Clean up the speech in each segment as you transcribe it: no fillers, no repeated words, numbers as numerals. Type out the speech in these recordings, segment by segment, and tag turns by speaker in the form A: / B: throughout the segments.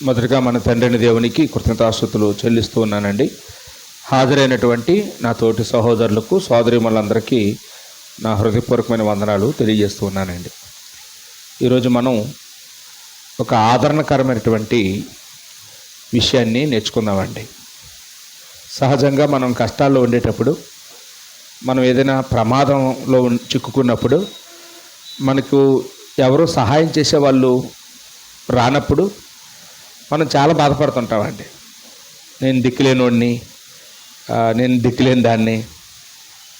A: మొదటగా మన తండ్రిని దేవునికి కృతజ్ఞతాస్తుతులు చెల్లిస్తూ ఉన్నానండి. హాజరైనటువంటి నా తోటి సహోదరులకు సోదరీమణులందరికీ నా హృదయపూర్వకమైన వందనాలు తెలియజేస్తూ ఉన్నానండి. ఈరోజు మనం ఒక ఆదరణకరమైనటువంటి విషయాన్ని నేర్చుకుందామండి. సహజంగా మనం కష్టాల్లో ఉండేటప్పుడు, మనం ఏదైనా ప్రమాదంలో చిక్కుకున్నప్పుడు, మనకు ఎవరో సహాయం చేసేవాళ్ళు రానప్పుడు మనం చాలా బాధపడుతుంటామండి. నేను దిక్కులేనోడిని, నేను దిక్కులేని దాన్ని,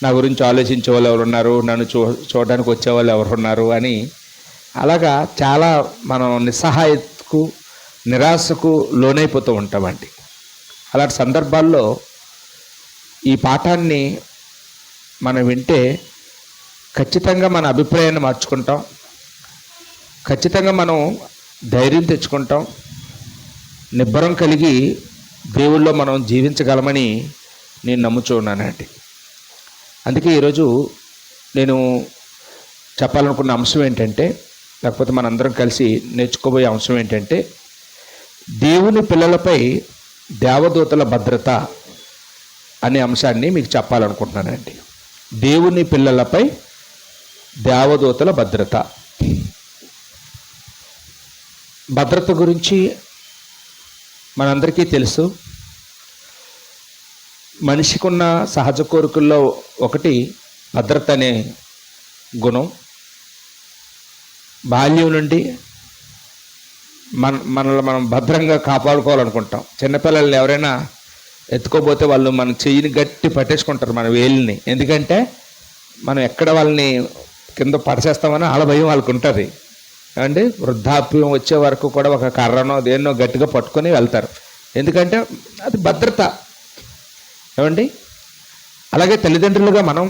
A: నా గురించి ఆలోచించే వాళ్ళు ఎవరున్నారు, నన్ను చూడడానికి వచ్చేవాళ్ళు ఎవరున్నారు అని అలాగా చాలా మనం నిస్సహాయతకు, నిరాశకు లోనైపోతూ ఉంటామండి. అలాంటి సందర్భాల్లో ఈ పాఠాన్ని మనం వింటే ఖచ్చితంగా మన అభిప్రాయాన్ని మార్చుకుంటాం, ఖచ్చితంగా మనం ధైర్యం తెచ్చుకుంటాం, నిబ్బరం కలిగి దేవుళ్ళో మనం జీవించగలమని నేను నమ్ముచున్నానండి. అందుకే ఈరోజు నేను చెప్పాలనుకున్న అంశం ఏంటంటే, లేకపోతే మనందరం కలిసి నేర్చుకోబోయే అంశం ఏంటంటే, దేవుని పిల్లలపై దేవదూతల భద్రత అనే అంశాన్ని మీకు చెప్పాలనుకుంటున్నానండి. దేవుని పిల్లలపై దేవదూతల భద్రత గురించి మనందరికీ తెలుసు. మనిషికున్న సహజ కోరికల్లో ఒకటి భద్రత అనే గుణం. బాల్యం నుండి మనల్ని మనం భద్రంగా కాపాడుకోవాలనుకుంటాం. చిన్నపిల్లల్ని ఎవరైనా ఎత్తుకోబోతే వాళ్ళు మన చెయ్యిని గట్టి పట్టేసుకుంటారు, మన వేలిని. ఎందుకంటే మనం ఎక్కడ వాళ్ళని కింద పడచేస్తామని వాళ్ళ భయం వాళ్ళకు ఉంటుంది అండి. వృద్ధాప్యం వచ్చే వరకు కూడా ఒక కర్రనో దేన్నో గట్టిగా పట్టుకొని వెళ్తారు, ఎందుకంటే అది భద్రత ఏమండి. అలాగే తల్లిదండ్రులుగా మనం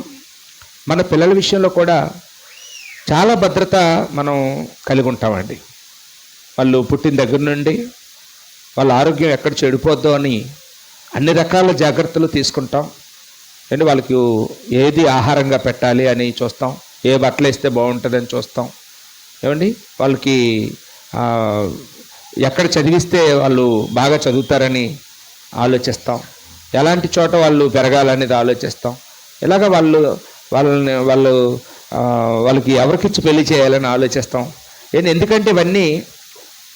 A: మన పిల్లల విషయంలో కూడా చాలా భద్రత మనం కలిగి ఉంటామండి. వాళ్ళు పుట్టిన దగ్గర నుండి వాళ్ళ ఆరోగ్యం ఎక్కడ చెడిపోద్దో అని అన్ని రకాల జాగ్రత్తలు తీసుకుంటాం. అంటే వాళ్ళకి ఏది ఆహారంగా పెట్టాలి అని చూస్తాం, ఏ బట్టలు వేస్తే బాగుంటుందని చూస్తాం ఏమండి. వాళ్ళకి ఎక్కడ చదివిస్తే వాళ్ళు బాగా చదువుతారని ఆలోచిస్తాం, ఎలాంటి చోట వాళ్ళు పెరగాలనేది ఆలోచిస్తాం. ఇలాగ వాళ్ళకి ఎవరికిచ్చి పెళ్లి చేయాలని ఆలోచిస్తాం. ఎందుకంటే ఇవన్నీ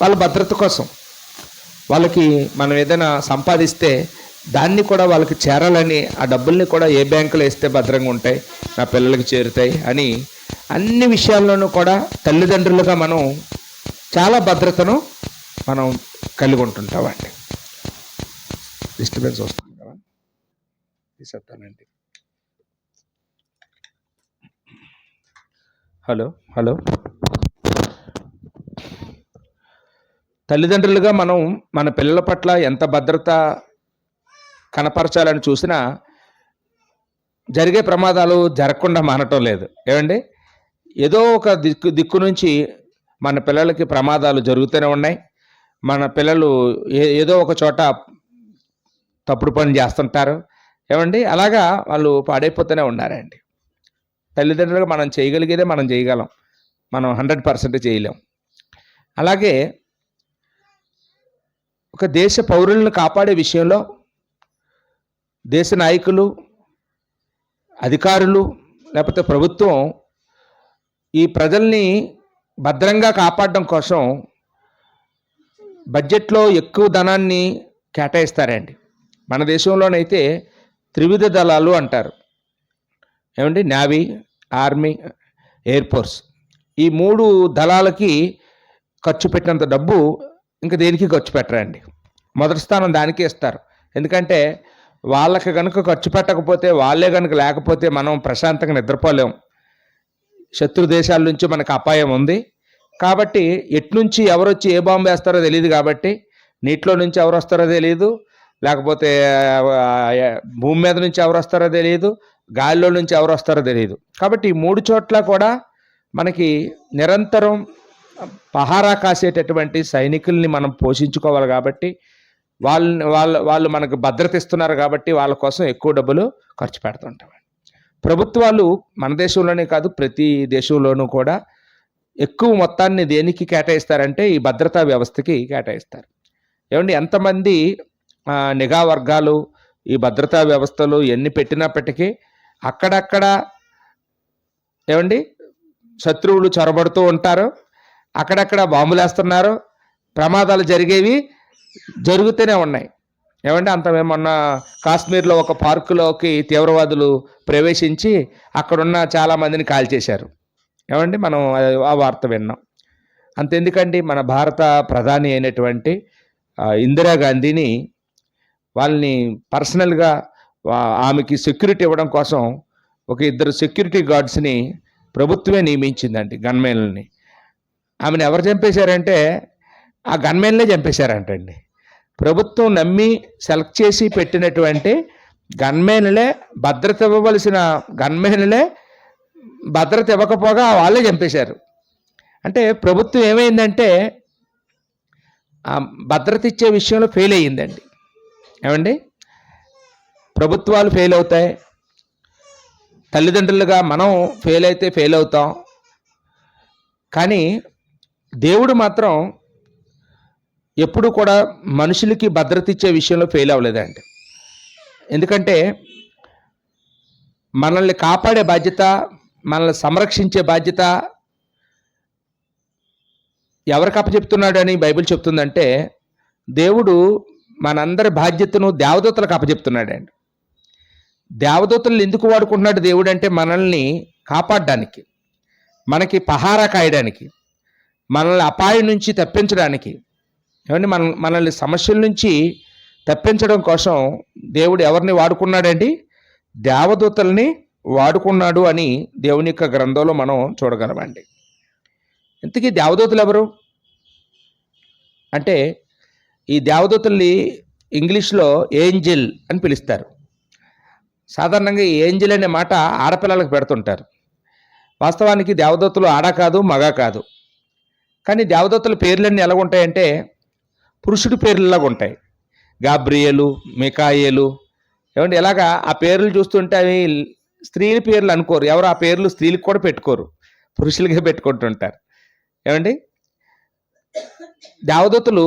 A: వాళ్ళ భద్రత కోసం. వాళ్ళకి మనం ఏదైనా సంపాదిస్తే దాన్ని కూడా వాళ్ళకి చేరాలని, ఆ డబ్బుల్ని కూడా ఏ బ్యాంకులో వేస్తే భద్రంగా ఉంటాయి, నా పిల్లలకి చేరుతాయి అని అన్ని విషయాల్లోనూ కూడా తల్లిదండ్రులుగా మనం చాలా భద్రతను మనం కలిగి ఉంటుంటామండి. డిస్టర్బెన్స్ వస్తుంది కదా, తీసేస్తానండి. హలో తల్లిదండ్రులుగా మనం మన పిల్లల పట్ల ఎంత భద్రత కనపరచాలని చూసినా జరిగే ప్రమాదాలు జరగకుండా మానటం లేదు ఏమండి. ఏదో ఒక దిక్కు నుంచి మన పిల్లలకి ప్రమాదాలు జరుగుతూనే ఉన్నాయి. మన పిల్లలు ఏదో ఒక చోట తప్పుడు పని చేస్తుంటారు ఏమండి. అలాగా వాళ్ళు పాడైపోతూనే ఉన్నారండి. తల్లిదండ్రులుగా మనం చేయగలిగేదే మనం చేయగలం, మనం 100% చేయలేం. అలాగే ఒక దేశ పౌరులను కాపాడే విషయంలో దేశ నాయకులు, అధికారులు, లేకపోతే ప్రభుత్వం ఈ ప్రజల్ని భద్రంగా కాపాడడం కోసం బడ్జెట్లో ఎక్కువ ధనాన్ని కేటాయిస్తారండి. మన దేశంలోనైతే త్రివిధ దళాలు అంటారు ఏమండి. నేవీ, ఆర్మీ, ఎయిర్ ఫోర్స్, ఈ 3 దళాలకి ఖర్చు పెట్టినంత డబ్బు ఇంకా దేనికి ఖర్చు పెట్టరండి. మొదటి స్థానం దానికే ఇస్తారు. ఎందుకంటే వాళ్ళకి కనుక ఖర్చు పెట్టకపోతే, వాళ్ళే కనుక లేకపోతే మనం ప్రశాంతంగా నిద్రపోలేం. శత్రు దేశాల నుంచి మనకు అపాయం ఉంది కాబట్టి, ఎట్నుంచి ఎవరొచ్చి ఏ బాంబు వేస్తారో తెలియదు కాబట్టి, నీటిలో నుంచి ఎవరు వస్తారో తెలియదు, లేకపోతే భూమి మీద నుంచి ఎవరు వస్తారో తెలియదు, గాలిలో నుంచి ఎవరు వస్తారో తెలియదు. కాబట్టి ఈ 3 చోట్ల కూడా మనకి నిరంతరం పహారా కాసేటటువంటి సైనికుల్ని మనం పోషించుకోవాలి. కాబట్టి వాళ్ళు మనకు భద్రత ఇస్తున్నారు కాబట్టి వాళ్ళ కోసం ఎక్కువ డబ్బులు ఖర్చు పెడుతుంటాం. ప్రభుత్వాలు మన దేశంలోనే కాదు, ప్రతి దేశంలోనూ కూడా ఎక్కువ మొత్తాన్ని దేనికి కేటాయిస్తారంటే ఈ భద్రతా వ్యవస్థకి కేటాయిస్తారు. ఏమండి ఎంతమంది నిఘా వర్గాలు ఈ భద్రతా వ్యవస్థలు ఎన్ని పెట్టినప్పటికీ అక్కడక్కడ ఏమండి శత్రువులు చొరబడుతూ ఉంటారు, అక్కడక్కడ బాంబులేస్తున్నారు, ప్రమాదాలు జరుగుతూనే ఉన్నాయి. ఏమంటే మొన్న కాశ్మీర్లో ఒక పార్కులోకి తీవ్రవాదులు ప్రవేశించి అక్కడున్న చాలామందిని కాల్చేశారు. ఏమండి మనం ఆ వార్త విన్నాం. అంతెందుకండి, మన భారత ప్రధాని అయినటువంటి ఇందిరాగాంధీని వాళ్ళని పర్సనల్గా ఆమెకి సెక్యూరిటీ ఇవ్వడం కోసం ఒక 2 సెక్యూరిటీ గార్డ్స్ని ప్రభుత్వమే నియమించిందండి, గన్మెన్లని. ఆమెను ఎవరు చంపేశారంటే ఆ గన్మెన్లే చంపేశారంటండి. ప్రభుత్వం నమ్మి సెలెక్ట్ చేసి పెట్టినటువంటి గన్మెన్లే, భద్రత ఇవ్వవలసిన గన్మెన్లే భద్రత ఇవ్వకపోగా వాళ్ళే చంపేశారు. అంటే ప్రభుత్వం ఏమైందంటే భద్రత ఇచ్చే విషయంలో ఫెయిల్ అయ్యిందండి. ఏమండి, ప్రభుత్వాలు ఫెయిల్ అవుతాయి, తల్లిదండ్రులుగా మనం ఫెయిల్ అయితే ఫెయిల్ అవుతాం, కానీ దేవుడు మాత్రం ఎప్పుడు కూడా మనుషులకి భద్రత ఇచ్చే విషయంలో ఫెయిల్ అవ్వలేదండి. ఎందుకంటే మనల్ని కాపాడే బాధ్యత, మనల్ని సంరక్షించే బాధ్యత ఎవరికి అప్పచెప్తున్నాడు అని బైబిల్ చెప్తుందంటే, దేవుడు మనందరి బాధ్యతను దేవదూతలకు అప్పచెప్తున్నాడండి. దేవదూతలు ఎందుకు వాడుకుంటున్నాడు దేవుడు అంటే మనల్ని కాపాడడానికి, మనకి పహారా కాయడానికి, మనల్ని అపాయం నుంచి తప్పించడానికి. ఏమంటే మనల్ని సమస్యల నుంచి తప్పించడం కోసం దేవుడు ఎవరిని వాడుకున్నాడండి? దేవదూతల్ని వాడుకున్నాడు అని దేవుని యొక్క గ్రంథంలో మనం చూడగలమండి. ఇంతకీ దేవదూతలు ఎవరు అంటే, ఈ దేవదూతల్ని ఇంగ్లీష్లో ఏంజెల్ అని పిలుస్తారు. సాధారణంగా ఈ ఏంజెల్ అనే మాట ఆడపిల్లలకు పెడుతుంటారు. వాస్తవానికి దేవదూతలు ఆడ కాదు, మగ కాదు. కానీ దేవదూతల పేర్లన్నీ ఎలాగుంటాయంటే పురుషుడి పేర్లలాగా ఉంటాయి. గాబ్రియేలు, మికాయేలు. ఏమంటే ఇలాగా ఆ పేర్లు చూస్తుంటే అవి స్త్రీల పేర్లు అనుకోరు. ఎవరు ఆ పేర్లు స్త్రీలకు కూడా పెట్టుకోరు, పురుషులకే పెట్టుకుంటుంటారు. ఏమండి, దేవదూతలు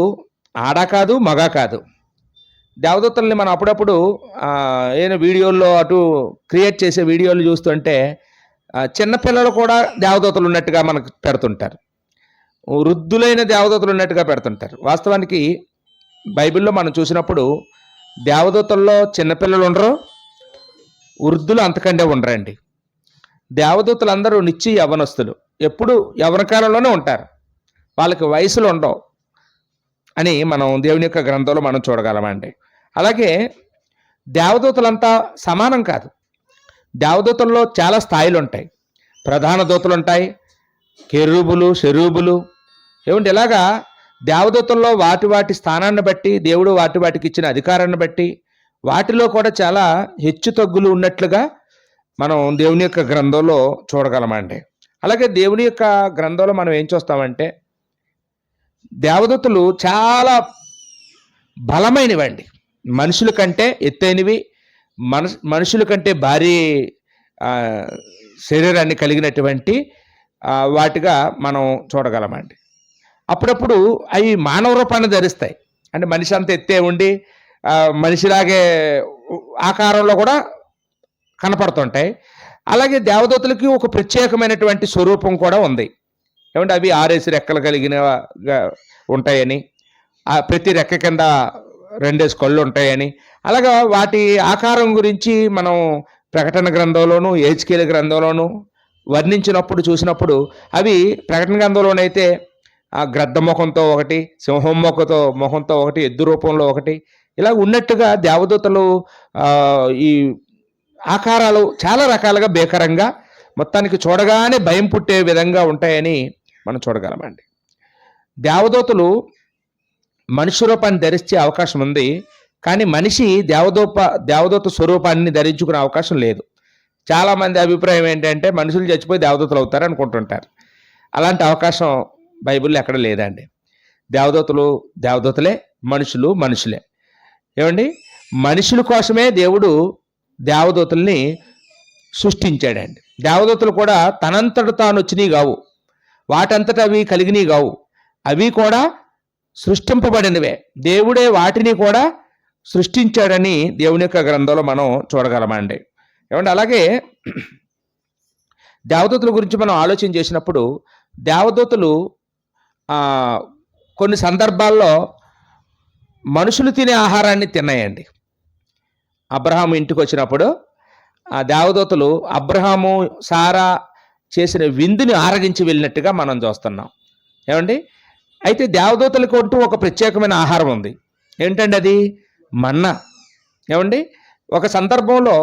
A: ఆడ కాదు, మగ కాదు. దేవదూతల్ని మనం అప్పుడప్పుడు ఏదైనా వీడియోల్లో అటు క్రియేట్ చేసే వీడియోలు చూస్తుంటే చిన్నపిల్లలు కూడా దేవదూతలు ఉన్నట్టుగా మనకు పెడుతుంటారు, వృద్ధులైన దేవదూతలు ఉన్నట్టుగా పెడుతుంటారు. వాస్తవానికి బైబిల్లో మనం చూసినప్పుడు దేవదూతల్లో చిన్నపిల్లలు ఉండరు, వృద్ధులు అంతకంటే ఉండరండి. దేవదూతలందరూ నిత్య యవ్వనస్తులు, ఎప్పుడు యవ్వన కాలంలోనే ఉంటారు, వాళ్ళకి వయసులు ఉండవు అని మనం దేవుని యొక్క గ్రంథంలో మనం చూడగలమండి. అలాగే దేవదూతలంతా సమానం కాదు. దేవదూతల్లో చాలా స్థాయిలు ఉంటాయి. ప్రధాన దూతలు ఉంటాయి, కెరూబులు, షెరూబులు. ఏమంటే ఇలాగా దేవదూతల్లో వాటి స్థానాన్ని బట్టి, దేవుడు వాటికి ఇచ్చిన అధికారాన్ని బట్టి వాటిలో కూడా చాలా హెచ్చు తగ్గులు ఉన్నట్లుగా మనం దేవుని యొక్క గ్రంథంలో చూడగలమండి. అలాగే దేవుని యొక్క గ్రంథంలో మనం ఏం చూస్తామంటే దేవదూతలు చాలా బలమైనవండి, మనుషుల కంటే ఎత్తైనవి, మనుషుల కంటే భారీ శరీరాన్ని కలిగినటువంటి వాటిగా మనం చూడగలమండి. అప్పుడప్పుడు అవి మానవ రూపాన్ని ధరిస్తాయి. అంటే మనిషి అంత ఎత్తే ఉండి మనిషిలాగే ఆకారంలో కూడా కనపడుతుంటాయి. అలాగే దేవదూతలకి ఒక ప్రత్యేకమైనటువంటి స్వరూపం కూడా ఉంది. ఏమంటే అవి 6 రెక్కలు కలిగినగా ఉంటాయని, ప్రతి రెక్క కింద 2 కళ్ళు ఉంటాయని, అలాగా వాటి ఆకారం గురించి మనం ప్రకటన గ్రంథంలోను, హెచ్కేల్ గ్రంథంలోను వర్ణించినప్పుడు చూసినప్పుడు అవి ప్రకటన గ్రంథంలోనైతే గ్రద్ద ముఖంతో ఒకటి, సింహం ముఖంతో ఒకటి, ఎద్దు రూపంలో ఒకటి, ఇలా ఉన్నట్టుగా దేవదూతలు ఈ ఆకారాలు చాలా రకాలుగా భీకరంగా, మొత్తానికి చూడగానే భయం పుట్టే విధంగా ఉంటాయని మనం చూడగలమండి. దేవదూతలు మనిషి రూపాన్ని ధరించే అవకాశం ఉంది, కానీ మనిషి దేవదూత స్వరూపాన్ని ధరించుకునే అవకాశం లేదు. చాలామంది అభిప్రాయం ఏంటంటే మనుషులు చచ్చిపోయి దేవదూతలు అవుతారు అనుకుంటుంటారు. అలాంటి అవకాశం బైబిల్లో ఎక్కడ లేదండి. దేవదూతలే, మనుషులు మనుషులే. ఏమండి, మనుషుల కోసమే దేవుడు దేవదూతల్ని సృష్టించాడండి. దేవదూతలు కూడా తనంతట తాను వచ్చినవి కావు, వాటంతట అవి కలిగినవి కావు. అవి కూడా సృష్టింపబడినవే. దేవుడే వాటిని కూడా సృష్టించాడని దేవుని యొక్క గ్రంథంలో మనం చూడగలమండి. ఏమంటే అలాగే దేవదూతల గురించి మనం ఆలోచన చేసినప్పుడు దేవదూతలు కొన్ని సందర్భాల్లో మనుషులు తినే ఆహారాన్ని తిన్నాయండి. అబ్రహాము ఇంటికి వచ్చినప్పుడు ఆ దేవదూతలు అబ్రహాము సారా చేసిన విందుని ఆరగించి వెళ్ళినట్టుగా మనం చూస్తున్నాం. ఏమండి, అయితే దేవదూతలకు అంటూ ఒక ప్రత్యేకమైన ఆహారం ఉంది. ఏంటండి అది? మన్నా. ఏమండి, ఒక సందర్భంలో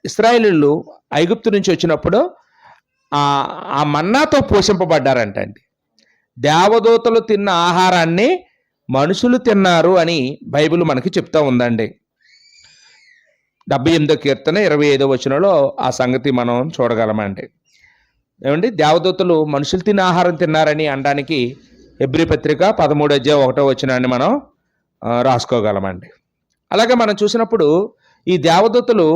A: ఇశ్రాయేలీయులు ఐగుప్తు నుంచి వచ్చినప్పుడు ఆ మన్నాతో పోషింపబడ్డారంటండి. దేవదూతలు తిన్న ఆహారాన్ని మనుషులు తిన్నారు అని బైబిల్ మనకి చెప్తా ఉందండి. 78వ కీర్తన 25వ వచనంలో ఆ సంగతి మనం చూడగలమండి. ఏమండి, దేవదూతలు మనుషులు తిన్న ఆహారం తిన్నారని అనడానికి హెబ్రీ పత్రిక 13:1 వచనాన్ని మనం రాసుకోగలమండి. అలాగే మనం చూసినప్పుడు ఈ దేవదూతలు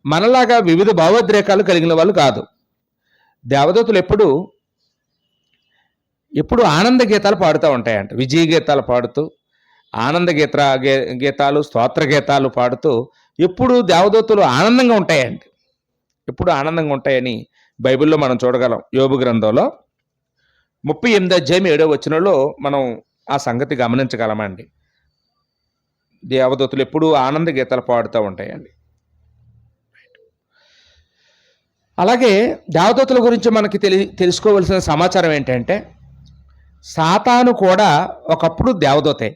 A: మనలాగా వివిధ భావోద్రేకాలు కలిగిన వాళ్ళు కాదు. దేవదూతలు ఎప్పుడు ఆనంద గీతాలు పాడుతూ ఉంటాయంట. విజయ గీతాలు పాడుతూ, ఆనంద గీతాలు, స్తోత్ర గీతాలు పాడుతూ ఎప్పుడు దేవదూతలు ఆనందంగా ఉంటాయండి. ఎప్పుడు ఆనందంగా ఉంటాయని బైబిల్లో మనం చూడగలం. యోబు గ్రంథంలో 38:7 వచనంలో మనం ఆ సంగతి గమనించగలమండి. దేవదూతలు ఎప్పుడు ఆనంద గీతాలు పాడుతూ ఉంటాయండి. అలాగే దేవదూతల గురించి మనకి తెలుసుకోవలసిన సమాచారం ఏంటంటే, సాతాను కూడా ఒకప్పుడు దేవదూతే.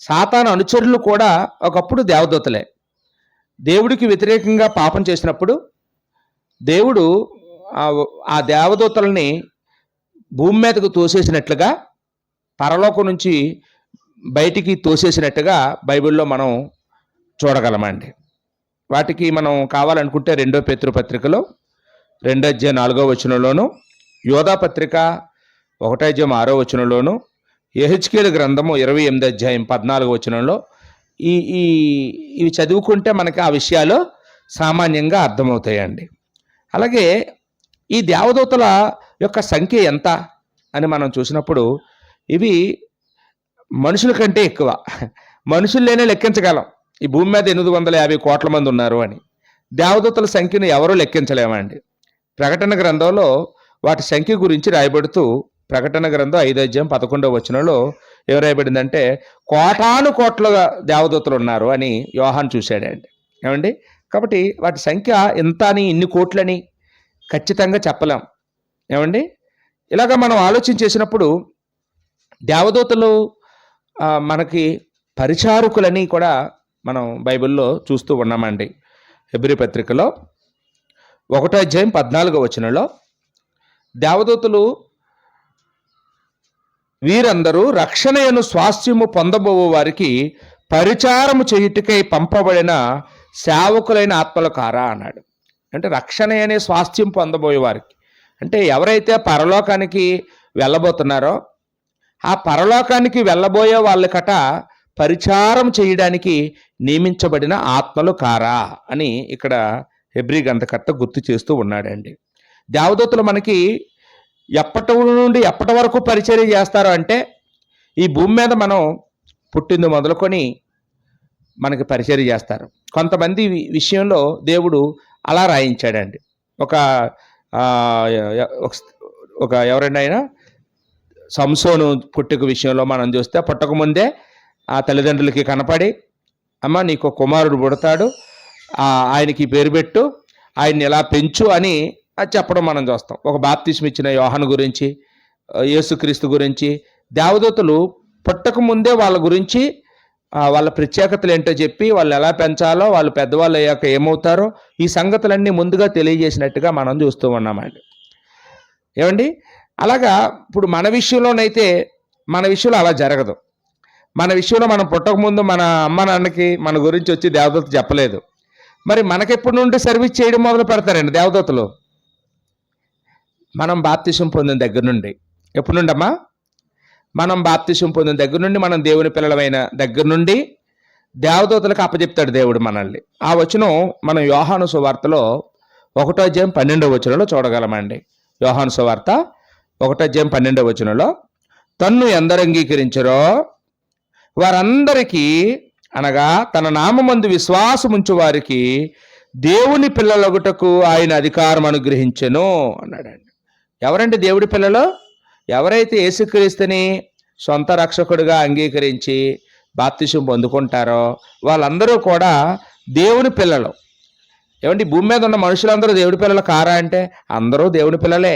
A: సాతాను అనుచరులు కూడా ఒకప్పుడు దేవదూతలే. దేవుడికి వ్యతిరేకంగా పాపం చేసినప్పుడు దేవుడు ఆ దేవదూతల్ని భూమి మీదకు తోసేసినట్లుగా, పరలోకం నుంచి బయటికి తోసేసినట్టుగా బైబిల్లో మనం చూడగలమండి. వాటికి మనం కావాలనుకుంటే 2 పేతురు పత్రికలో 2:4 వచనంలోను, యోధా పత్రిక 1:6 వచనంలోను, యెహెజ్కేలు గ్రంథము 28:14 వచనంలో ఇవి చదువుకుంటే మనకి ఆ విషయాలు సామాన్యంగా అర్థమవుతాయండి. అలాగే ఈ దేవదూతల యొక్క సంఖ్య ఎంత అని మనం చూసినప్పుడు ఇవి మనుషుల కంటే ఎక్కువ. మనుషుల్లోనే లెక్కించగలం ఈ భూమి మీద 850 కోట్ల మంది ఉన్నారు అని. దేవదూతల సంఖ్యను ఎవరూ లెక్కించలేమండి. ప్రకటన గ్రంథంలో వాటి సంఖ్య గురించి రాయబడుతూ ప్రకటన గ్రంథం 5:11 వచనంలో ఏం రాయబడిందంటే, కోటాను కోట్లుగా దేవదూతలు ఉన్నారు అని యోహాను చూశాడండి. ఏమండి, కాబట్టి వాటి సంఖ్య ఎంత అని, ఇన్ని కోట్లని ఖచ్చితంగా చెప్పలేం. ఏమండి, ఇలాగ మనం ఆలోచన చేసినప్పుడు దేవదూతలు మనకి పరిచారకులని కూడా మనం బైబిల్లో చూస్తూ ఉన్నామండి. హెబ్రీ పత్రికలో 1:14 వచనంలో దేవదూతలు వీరందరూ రక్షణయను స్వాస్థ్యము పొందబోవు వారికి పరిచారము చేయుటకై పంపబడిన సేవకులైన ఆత్మల కారా అన్నాడు. అంటే రక్షణ అనే స్వాస్థ్యం పొందబోయే వారికి, అంటే ఎవరైతే పరలోకానికి వెళ్ళబోతున్నారో ఆ పరలోకానికి వెళ్ళబోయే వాళ్ళకట పరిచారం చేయడానికి నియమించబడిన ఆత్మలు కారా అని ఇక్కడ హెబ్రీ గ్రంథకర్త గుర్తు చేస్తూ ఉన్నాడండి. దేవదూతలు మనకి ఎప్పటి నుండి ఎప్పటి వరకు పరిచర్య చేస్తారు అంటే, ఈ భూమి మీద మనం పుట్టింది మొదలుకొని మనకి పరిచర్య చేస్తారు. కొంతమంది విషయంలో దేవుడు అలా రాయించాడండి. ఒక ఎవరైనా అయినా సంసోను పుట్టుక విషయంలో మనం చూస్తే, పుట్టకముందే ఆ తల్లిదండ్రులకి కనపడి, అమ్మ నీకు కుమారుడు పుడతాడు, ఆయనకి పేరు పెట్టు, ఆయన్ని ఎలా పెంచు అని చెప్పడం మనం చూస్తాం. ఒక బాప్తిస్మ ఇచ్చిన యోహాను గురించి, యేసుక్రీస్తు గురించి దేవదూతలు పుట్టకముందే వాళ్ళ గురించి, వాళ్ళ ప్రత్యేకతలు ఏంటో చెప్పి, వాళ్ళు ఎలా పెంచాలో, వాళ్ళు పెద్దవాళ్ళు అయ్యాక ఏమవుతారో ఈ సంగతులన్నీ ముందుగా తెలియజేసినట్టుగా మనం చూస్తూ ఉన్నామండి. ఏమండి, అలాగా ఇప్పుడు మన విషయంలోనైతే మన విషయంలో అలా జరగదు. మన విషయంలో మనం పుట్టకముందు మన అమ్మ నాన్నకి మన గురించి వచ్చి దేవదూత చెప్పలేదు. మరి మనకెప్పటి నుండి సర్వీస్ చేయడం మొదలు పెడతారండి దేవదూతలు? మనం బాప్తిసం పొందిన దగ్గర నుండి. ఎప్పటి నుండి అమ్మా? మనం బాప్తిసం పొందిన దగ్గర నుండి, మనం దేవుని పిల్లలమైన దగ్గర నుండి దేవదూతలకు అప్పచెప్తాడు దేవుడు మనల్ని. ఆ వచనం మనం యోహాను సువార్తలో 1:12 వచనంలో చూడగలమండి. యోహాను సువార్త 1:12 వచనంలో, తన్ను ఎందరు అంగీకరించరో వారందరికీ, అనగా తన నామమందు విశ్వాసముంచు వారికి దేవుని పిల్లలగుటకు ఆయన అధికారం అనుగ్రహించెను అన్నాడండి. ఎవరండి దేవుడి పిల్లలు? ఎవరైతే యేసుక్రీస్తుని సొంత రక్షకుడిగా అంగీకరించి బాప్తిసం పొందుకుంటారో వాళ్ళందరూ కూడా దేవుని పిల్లలు. ఏమండి, భూమి మీద ఉన్న మనుషులందరూ దేవుడి పిల్లలు కారా అంటే అందరూ దేవుని పిల్లలే.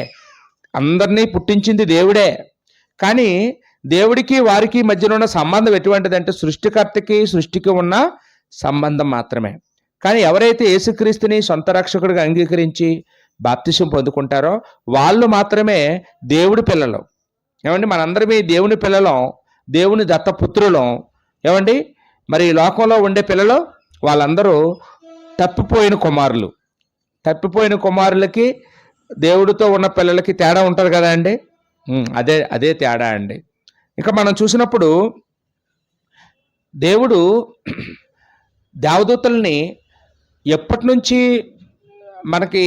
A: అందరినీ పుట్టించింది దేవుడే. కానీ దేవుడికి వారికి మధ్యన ఉన్న సంబంధం ఎటువంటిదంటే సృష్టికర్తకి సృష్టికి ఉన్న సంబంధం మాత్రమే. కానీ ఎవరైతే యేసుక్రీస్తుని సొంత రక్షకుడిగా అంగీకరించి బాప్తిసం పొందుకుంటారో వాళ్ళు మాత్రమే దేవుడి పిల్లలు. ఏమండి, మనందరమీ దేవుని పిల్లలం, దేవుని దత్తపుత్రులం. ఏమండి, మరి ఈ లోకంలో ఉండే పిల్లలు వాళ్ళందరూ తప్పిపోయిన కుమారులు. తప్పిపోయిన కుమారులకి దేవుడితో ఉన్న పిల్లలకి తేడా ఉంటుంది కదా అండి. అదే తేడా అండి. ఇంకా మనం చూసినప్పుడు దేవుడు దేవదూతల్ని ఎప్పటి నుంచి మనకి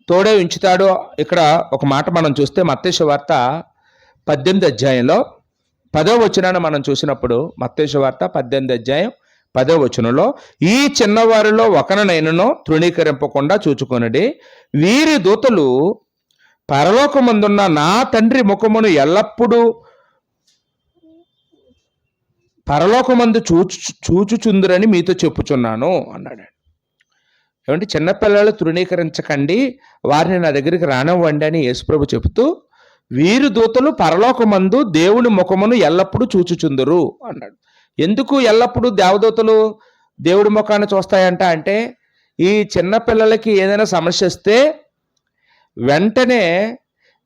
A: తోడే ఉంచుతాడో ఇక్కడ ఒక మాట మనం చూస్తే మత్తయి సువార్త 18 అధ్యాయంలో 10వ వచనాన్ని మనం చూసినప్పుడు, మత్తయి సువార్త 18 అధ్యాయం 10వ వచనంలో, ఈ చిన్నవారిలో ఒకరినైనను తృణీకరింపకుండా చూచుకొనుడి, వీరి దూతలు పరలోకమందున్న నా తండ్రి ముఖమును ఎల్లప్పుడూ పరలోకమందు చూచుచుందురని మీతో చెప్పుచున్నాను అన్నాడు. ఏమంటే, చిన్నపిల్లలు తృణీకరించకండి, వారిని నా దగ్గరికి రానివ్వండి అని యేసుప్రభు చెబుతూ, వీరి దూతలు పరలోకమందు దేవుని ముఖమును ఎల్లప్పుడూ చూచుచుందురు అన్నాడు. ఎందుకు ఎల్లప్పుడూ దేవదూతలు దేవుడి ముఖాన్ని చూస్తాయంట అంటే, ఈ చిన్నపిల్లలకి ఏదైనా సమస్య వస్తే వెంటనే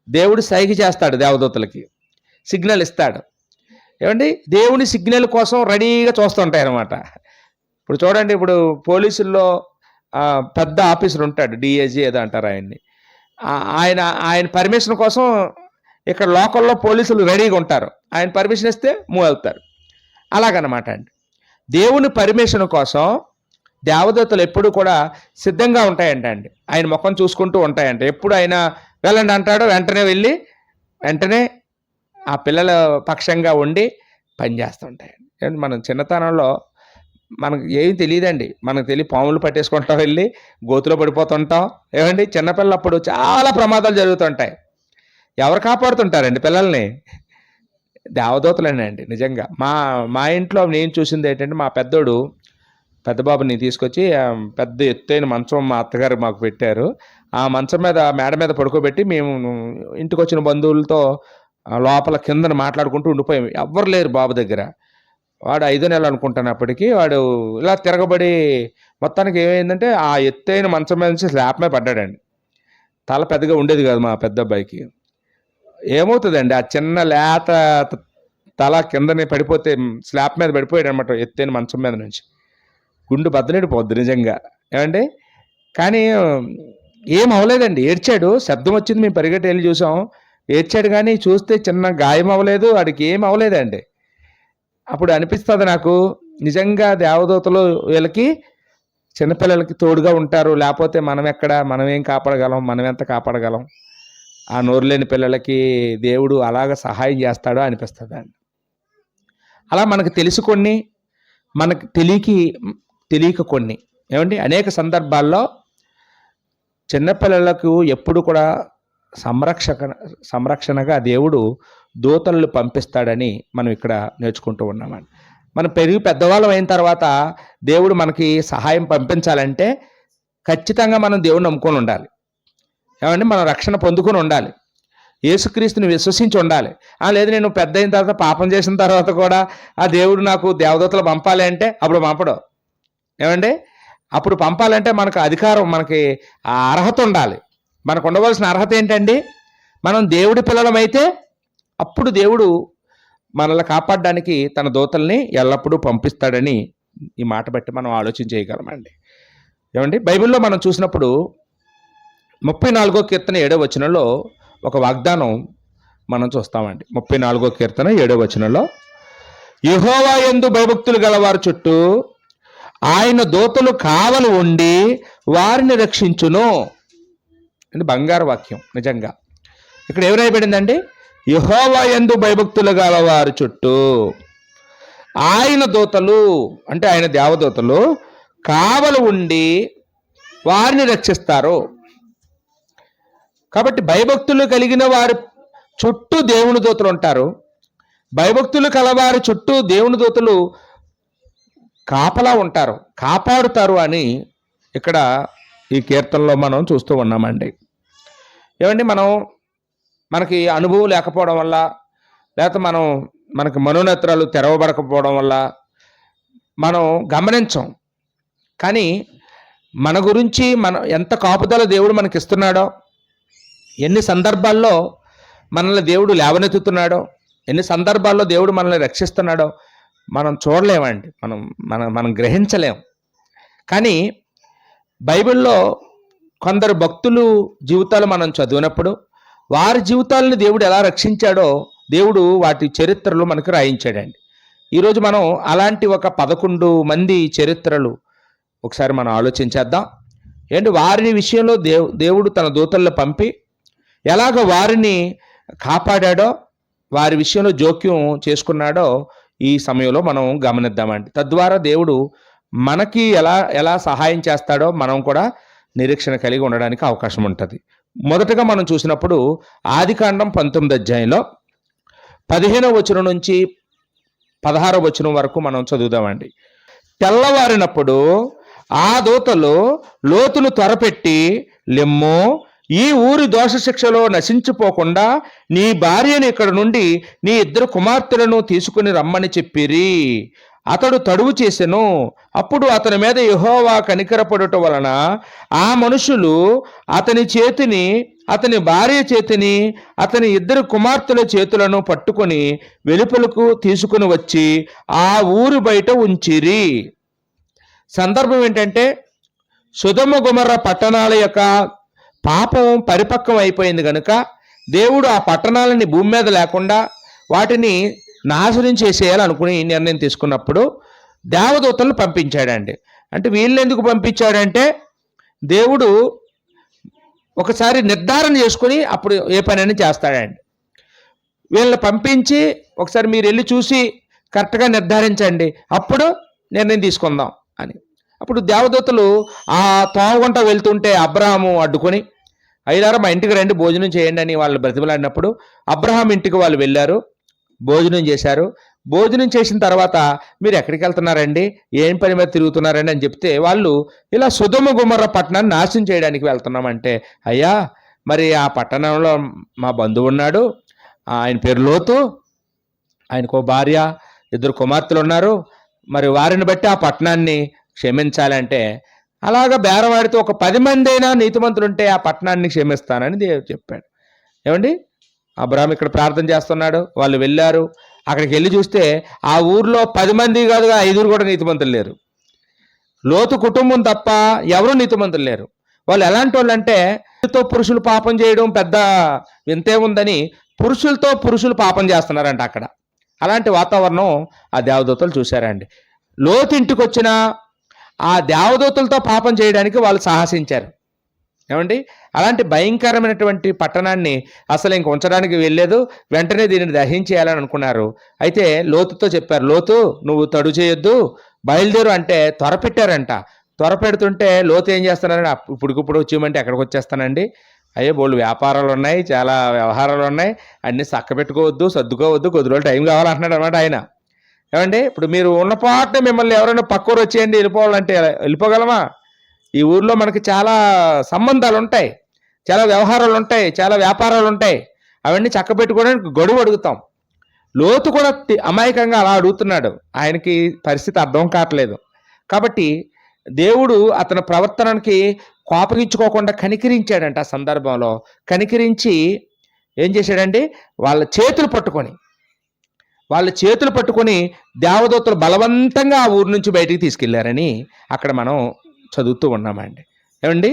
A: దేవుడు సైగ చేస్తాడు, దేవదూతలకి సిగ్నల్ ఇస్తాడు. ఏమండి, దేవుని సిగ్నల్ కోసం రెడీగా చూస్తుంటాయి అన్నమాట. ఇప్పుడు చూడండి, ఇప్పుడు పోలీసుల్లో పెద్ద ఆఫీసర్ ఉంటాడు, డిఐజీ ఏదో అంటారు ఆయన్ని. ఆయన పర్మిషన్ కోసం ఇక్కడ లోకల్లో పోలీసులు రెడీగా ఉంటారు. ఆయన పర్మిషన్ ఇస్తే మూవ్ అవుతారు. అలాగనమాట అండి. దేవుని పర్మిషన్ కోసం దేవదూతలు ఎప్పుడు కూడా సిద్ధంగా ఉంటాయంట అండి. ఆయన ముఖం చూసుకుంటూ ఉంటాయంట. ఎప్పుడు ఆయన వెళ్ళండి అంటాడో వెంటనే వెళ్ళి వెంటనే ఆ పిల్లల పక్షంగా ఉండి పనిచేస్తుంటాయండి. మనం చిన్నతనంలో మనకు ఏమి తెలియదండి. మనకు తెలియ పాములు పట్టేసుకుంటాం, వెళ్ళి గోతులో పడిపోతుంటాం. ఏమండి, చిన్నపిల్లప్పుడు చాలా ప్రమాదాలు జరుగుతుంటాయి. ఎవరు కాపాడుతుంటారండి పిల్లల్ని? దేవదూతలేనండి నిజంగా. మా ఇంట్లో నేను చూసింది ఏంటంటే, మా పెద్ద బాబుని తీసుకొచ్చి పెద్ద ఎత్తైన మంచం మా అత్తగారు మాకు పెట్టారు. ఆ మంచం మీద మేడ మీద పడుకోబెట్టి మేము ఇంటికి వచ్చిన బంధువులతో లోపల కిందన మాట్లాడుకుంటూ ఉండిపోయాము. ఎవ్వరు లేరు బాబు దగ్గర. వాడు 5 నెలలు అనుకుంటున్నప్పటికీ వాడు ఇలా తిరగబడి మొత్తానికి ఏమైందంటే ఆ ఎత్తైన మంచం మీద నుంచి స్లాబ్ మీద పడ్డాడండి. తల పెద్దగా ఉండేది కాదు మా పెద్ద అబ్బాయికి. ఏమవుతుందండి, ఆ చిన్న లేత తల కిందనే పడిపోతే స్లాబ్ మీద పడిపోయాడు అనమాట, ఎత్తైన మంచం మీద నుంచి. గుండు బద్దలెడిపోద్ది నిజంగా. ఏమండి, కానీ ఏం అవ్వలేదండి. ఏడ్చాడు, శబ్దం వచ్చింది, మేము పరిగెట్టి వెళ్ళి చూసాం. ఏడ్చాడు కానీ చూస్తే చిన్న గాయం అవ్వలేదు, వాడికి ఏం అవ్వలేదండి. అప్పుడు అనిపిస్తుంది నాకు, నిజంగా దేవదూతలు వీళ్ళకి చిన్నపిల్లలకి తోడుగా ఉంటారు. లేకపోతే మనం ఏం కాపాడగలం, మనం ఎంత కాపాడగలం? ఆ నోరు లేని పిల్లలకి దేవుడు అలాగ సహాయం చేస్తాడో అనిపిస్తుంది అండి. అలా మనకు తెలిసి కొన్ని, మనకు తెలియక కొన్ని. ఏమండి, అనేక సందర్భాల్లో చిన్నపిల్లలకు ఎప్పుడు కూడా సంరక్షణగా దేవుడు దూతలను పంపిస్తాడని మనం ఇక్కడ నేర్చుకుంటూ ఉన్నామండి. మనం పెరిగి పెద్దవాళ్ళం అయిన తర్వాత దేవుడు మనకి సహాయం పంపించాలంటే ఖచ్చితంగా మనం దేవుడిని నమ్ముకొని ఉండాలి. ఏమండి, మనం రక్షణ పొందుకొని ఉండాలి, యేసుక్రీస్తుని విశ్వసించి ఉండాలి. లేదు నేను పెద్ద అయిన తర్వాత పాపం చేసిన తర్వాత కూడా ఆ దేవుడు నాకు దేవదూతలు పంపాలి అంటే అప్పుడు పంపడు. ఏమండి, అప్పుడు పంపాలంటే మనకు అధికారం, మనకి ఆ అర్హత ఉండాలి. మనకు ఉండవలసిన అర్హత ఏంటండి? మనం దేవుడి పిల్లలమైతే అప్పుడు దేవుడు మనల్ని కాపాడడానికి తన దూతల్ని ఎల్లప్పుడూ పంపిస్తాడని ఈ మాట బట్టి మనం ఆలోచన చేయగలమండి. ఏమండి, బైబిల్లో మనం చూసినప్పుడు 34వ కీర్తన 7వ వచనంలో ఒక వాగ్దానం మనం చూస్తామండి. 34వ కీర్తన 7వ వచనంలో, యెహోవా యందు భయభక్తులు గలవారి చుట్టూ ఆయన దూతలు కావలి ఉండి వారిని రక్షించును. అంటే బంగారు వాక్యం నిజంగా. ఇక్కడ ఏం రాయబడిందండి? యెహోవా యందు భయభక్తులు గల వారి చుట్టూ ఆయన దూతలు, అంటే ఆయన దేవదూతలు కావలు ఉండి వారిని రక్షిస్తారు. కాబట్టి భయభక్తులు కలిగిన వారి చుట్టూ దేవుని దూతలు ఉంటారు. భయభక్తులు కలవారి చుట్టూ దేవుని దూతలు కాపలా ఉంటారు, కాపాడుతారు అని ఇక్కడ ఈ కీర్తనలో మనం చూస్తూ ఉన్నామండి. ఏమండి, మనకి అనుభవం లేకపోవడం వల్ల, లేకపోతే మనకి మనోనేత్రాలు తెరవబడకపోవడం వల్ల మనం గమనించం. కానీ మన గురించి ఎంత కాపుదల దేవుడు మనకి ఇస్తున్నాడో, ఎన్ని సందర్భాల్లో మనల్ని దేవుడు లేవనెత్తుతున్నాడో, ఎన్ని సందర్భాల్లో దేవుడు మనల్ని రక్షిస్తున్నాడో మనం చూడలేమండి, మనం గ్రహించలేం. కానీ బైబిల్లో కొందరు భక్తులు జీవితాలు మనం చదివినప్పుడు వారి జీవితాలను దేవుడు ఎలా రక్షించాడో దేవుడు వాటి చరిత్రలు మనకు రాయించాడండి. ఈరోజు మనం అలాంటి ఒక 11 మంది చరిత్రలు ఒకసారి మనం ఆలోచించేద్దాం. ఏంటి వారి విషయంలో దేవుడు తన దూతలను పంపి ఎలాగ వారిని కాపాడాడో, వారి విషయంలో జోక్యం చేసుకున్నాడో ఈ సమయంలో మనం గమనిద్దామండి. తద్వారా దేవుడు మనకి ఎలా సహాయం చేస్తాడో మనం కూడా నిరీక్షణ కలిగి ఉండడానికి అవకాశం ఉంటుంది. మొదటగా మనం చూసినప్పుడు ఆదికాండం 19వ అధ్యాయంలో 15వ వచనం నుంచి 16వ వచనం వరకు మనం చదువుదామండి. తెల్లవారినప్పుడు ఆ దూతలు లోతును త్వరపెట్టి, లెమ్ము, ఈ ఊరి దోషశిక్షలో నశించిపోకుండా నీ భార్యను ఇక్కడ నుండి నీ 2 కుమార్తెలను తీసుకుని రమ్మని చెప్పిరి. అతడు తడువు చేసెను. అప్పుడు అతని మీద యెహోవా కనికరపడుట వలన ఆ మనుషులు అతని చేతిని, అతని భార్య చేతిని, అతని 2 కుమార్తెల చేతులను పట్టుకొని వెలుపలకు తీసుకుని వచ్చి ఆ ఊరు బయట ఉంచిరి. సందర్భం ఏంటంటే, సొదొమ గొమొర్రా పట్టణాల యొక్క పాపం పరిపక్వం అయిపోయింది కనుక దేవుడు ఆ పట్టణాలని భూమి మీద లేకుండా వాటిని నాశనం చేసేయాలనుకుని నిర్ణయం తీసుకున్నప్పుడు దేవదూతలను పంపించాడండి. అంటే వీళ్ళని ఎందుకు పంపించాడంటే, దేవుడు ఒకసారి నిర్ధారణ చేసుకుని అప్పుడు ఏ పనైనా చేస్తాడండి. వీళ్ళని పంపించి ఒకసారి మీరు వెళ్ళి చూసి కరెక్ట్గా నిర్ధారించండి, అప్పుడు నిర్ణయం తీసుకుందాం అని. అప్పుడు దేవదూతలు ఆ తోవగుంట వెళ్తుంటే అబ్రహాము అడ్డుకొని, అయ్యారా మా ఇంటికి రండి భోజనం చేయండి అని వాళ్ళు బ్రతిమలాడినప్పుడు అబ్రహాం ఇంటికి వాళ్ళు వెళ్ళారు, భోజనం చేశారు. భోజనం చేసిన తర్వాత మీరు ఎక్కడికి వెళ్తున్నారండి, ఏం పని మీద తిరుగుతున్నారండి అని చెప్తే వాళ్ళు ఇలా సొదొమ గొమొర్రా పట్టణాన్ని నాశనం చేయడానికి వెళ్తున్నామంటే, అయ్యా మరి ఆ పట్టణంలో మా బంధువు ఉన్నాడు, ఆయన పేరు లోతు, ఆయనకు భార్య 2 కుమార్తెలు ఉన్నారు, మరి వారిని బట్టి ఆ పట్టణాన్ని క్షమించాలంటే, అలాగా బేరవాడితో ఒక 10 మంది అయినా నీతిమంతులు ఉంటే ఆ పట్టణాన్ని క్షమిస్తానని దేవుడు చెప్పాడు. ఏమండి, అబ్రహాం ఇక్కడ ప్రార్థన చేస్తున్నాడు, వాళ్ళు వెళ్ళారు. అక్కడికి వెళ్ళి చూస్తే ఆ ఊర్లో 10 మంది కాదుగా 5 కూడా నీతిమంతులు లేరు. లోతు కుటుంబం తప్ప ఎవరు నీతిమంతులు లేరు. వాళ్ళు ఎలాంటి వాళ్ళు అంటే, పురుషులు పాపం చేయడం పెద్ద వింతే ఉందని పురుషులు పాపం చేస్తున్నారంట అక్కడ. అలాంటి వాతావరణం ఆ దేవదూతలు చూశారండి. లోతు ఇంటికి వచ్చిన ఆ దేవదూతలతో పాపం చేయడానికి వాళ్ళు సాహసించారు. ఏమండి, అలాంటి భయంకరమైనటువంటి పట్టణాన్ని అసలు ఇంక ఉంచడానికి వెళ్ళలేదు, వెంటనే దీనిని దహించేయాలని అనుకున్నారు. అయితే లోతుతో చెప్పారు, లోతు నువ్వు తడు చేయొద్దు, బయలుదేరు అంటే త్వరపెట్టారంట. త్వరపెడుతుంటే లోతు ఏం చేస్తున్నారని, ఇప్పుడు వచ్చేయమంటే ఎక్కడికి వచ్చేస్తానండి, అయ్యే బోళ్ళు వ్యాపారాలు ఉన్నాయి, చాలా వ్యవహారాలు ఉన్నాయి, అన్నీ చక్కబెట్టుకోవద్దు, సర్దుకోవద్దు, కొద్ది రోజులు టైం కావాలంటున్నాడు అనమాట ఆయన. ఏమండి, ఇప్పుడు మీరు ఉన్నపాటున మిమ్మల్ని ఎవరైనా పక్కూరు వచ్చేయండి వెళ్ళిపోవాలంటే వెళ్ళిపోగలమా? ఈ ఊర్లో మనకి చాలా సంబంధాలు ఉంటాయి, చాలా వ్యవహారాలు ఉంటాయి, చాలా వ్యాపారాలు ఉంటాయి, అవన్నీ చక్కబెట్టుకోవడానికి గడువు అడుగుతాం. లోతు కూడా అమాయకంగా అలా అడుగుతున్నాడు, ఆయనకి పరిస్థితి అర్థం కావట్లేదు. కాబట్టి దేవుడు అతని ప్రవర్తనకి కోపగించుకోకుండా కనికరించాడంట. ఆ సందర్భంలో కనికరించి ఏం చేశాడండి, వాళ్ళ చేతులు పట్టుకొని దేవదూతలు బలవంతంగా ఆ ఊరు నుంచి బయటికి తీసుకెళ్లారని అక్కడ మనం చదువుతూ ఉన్నామండి. ఏమండి,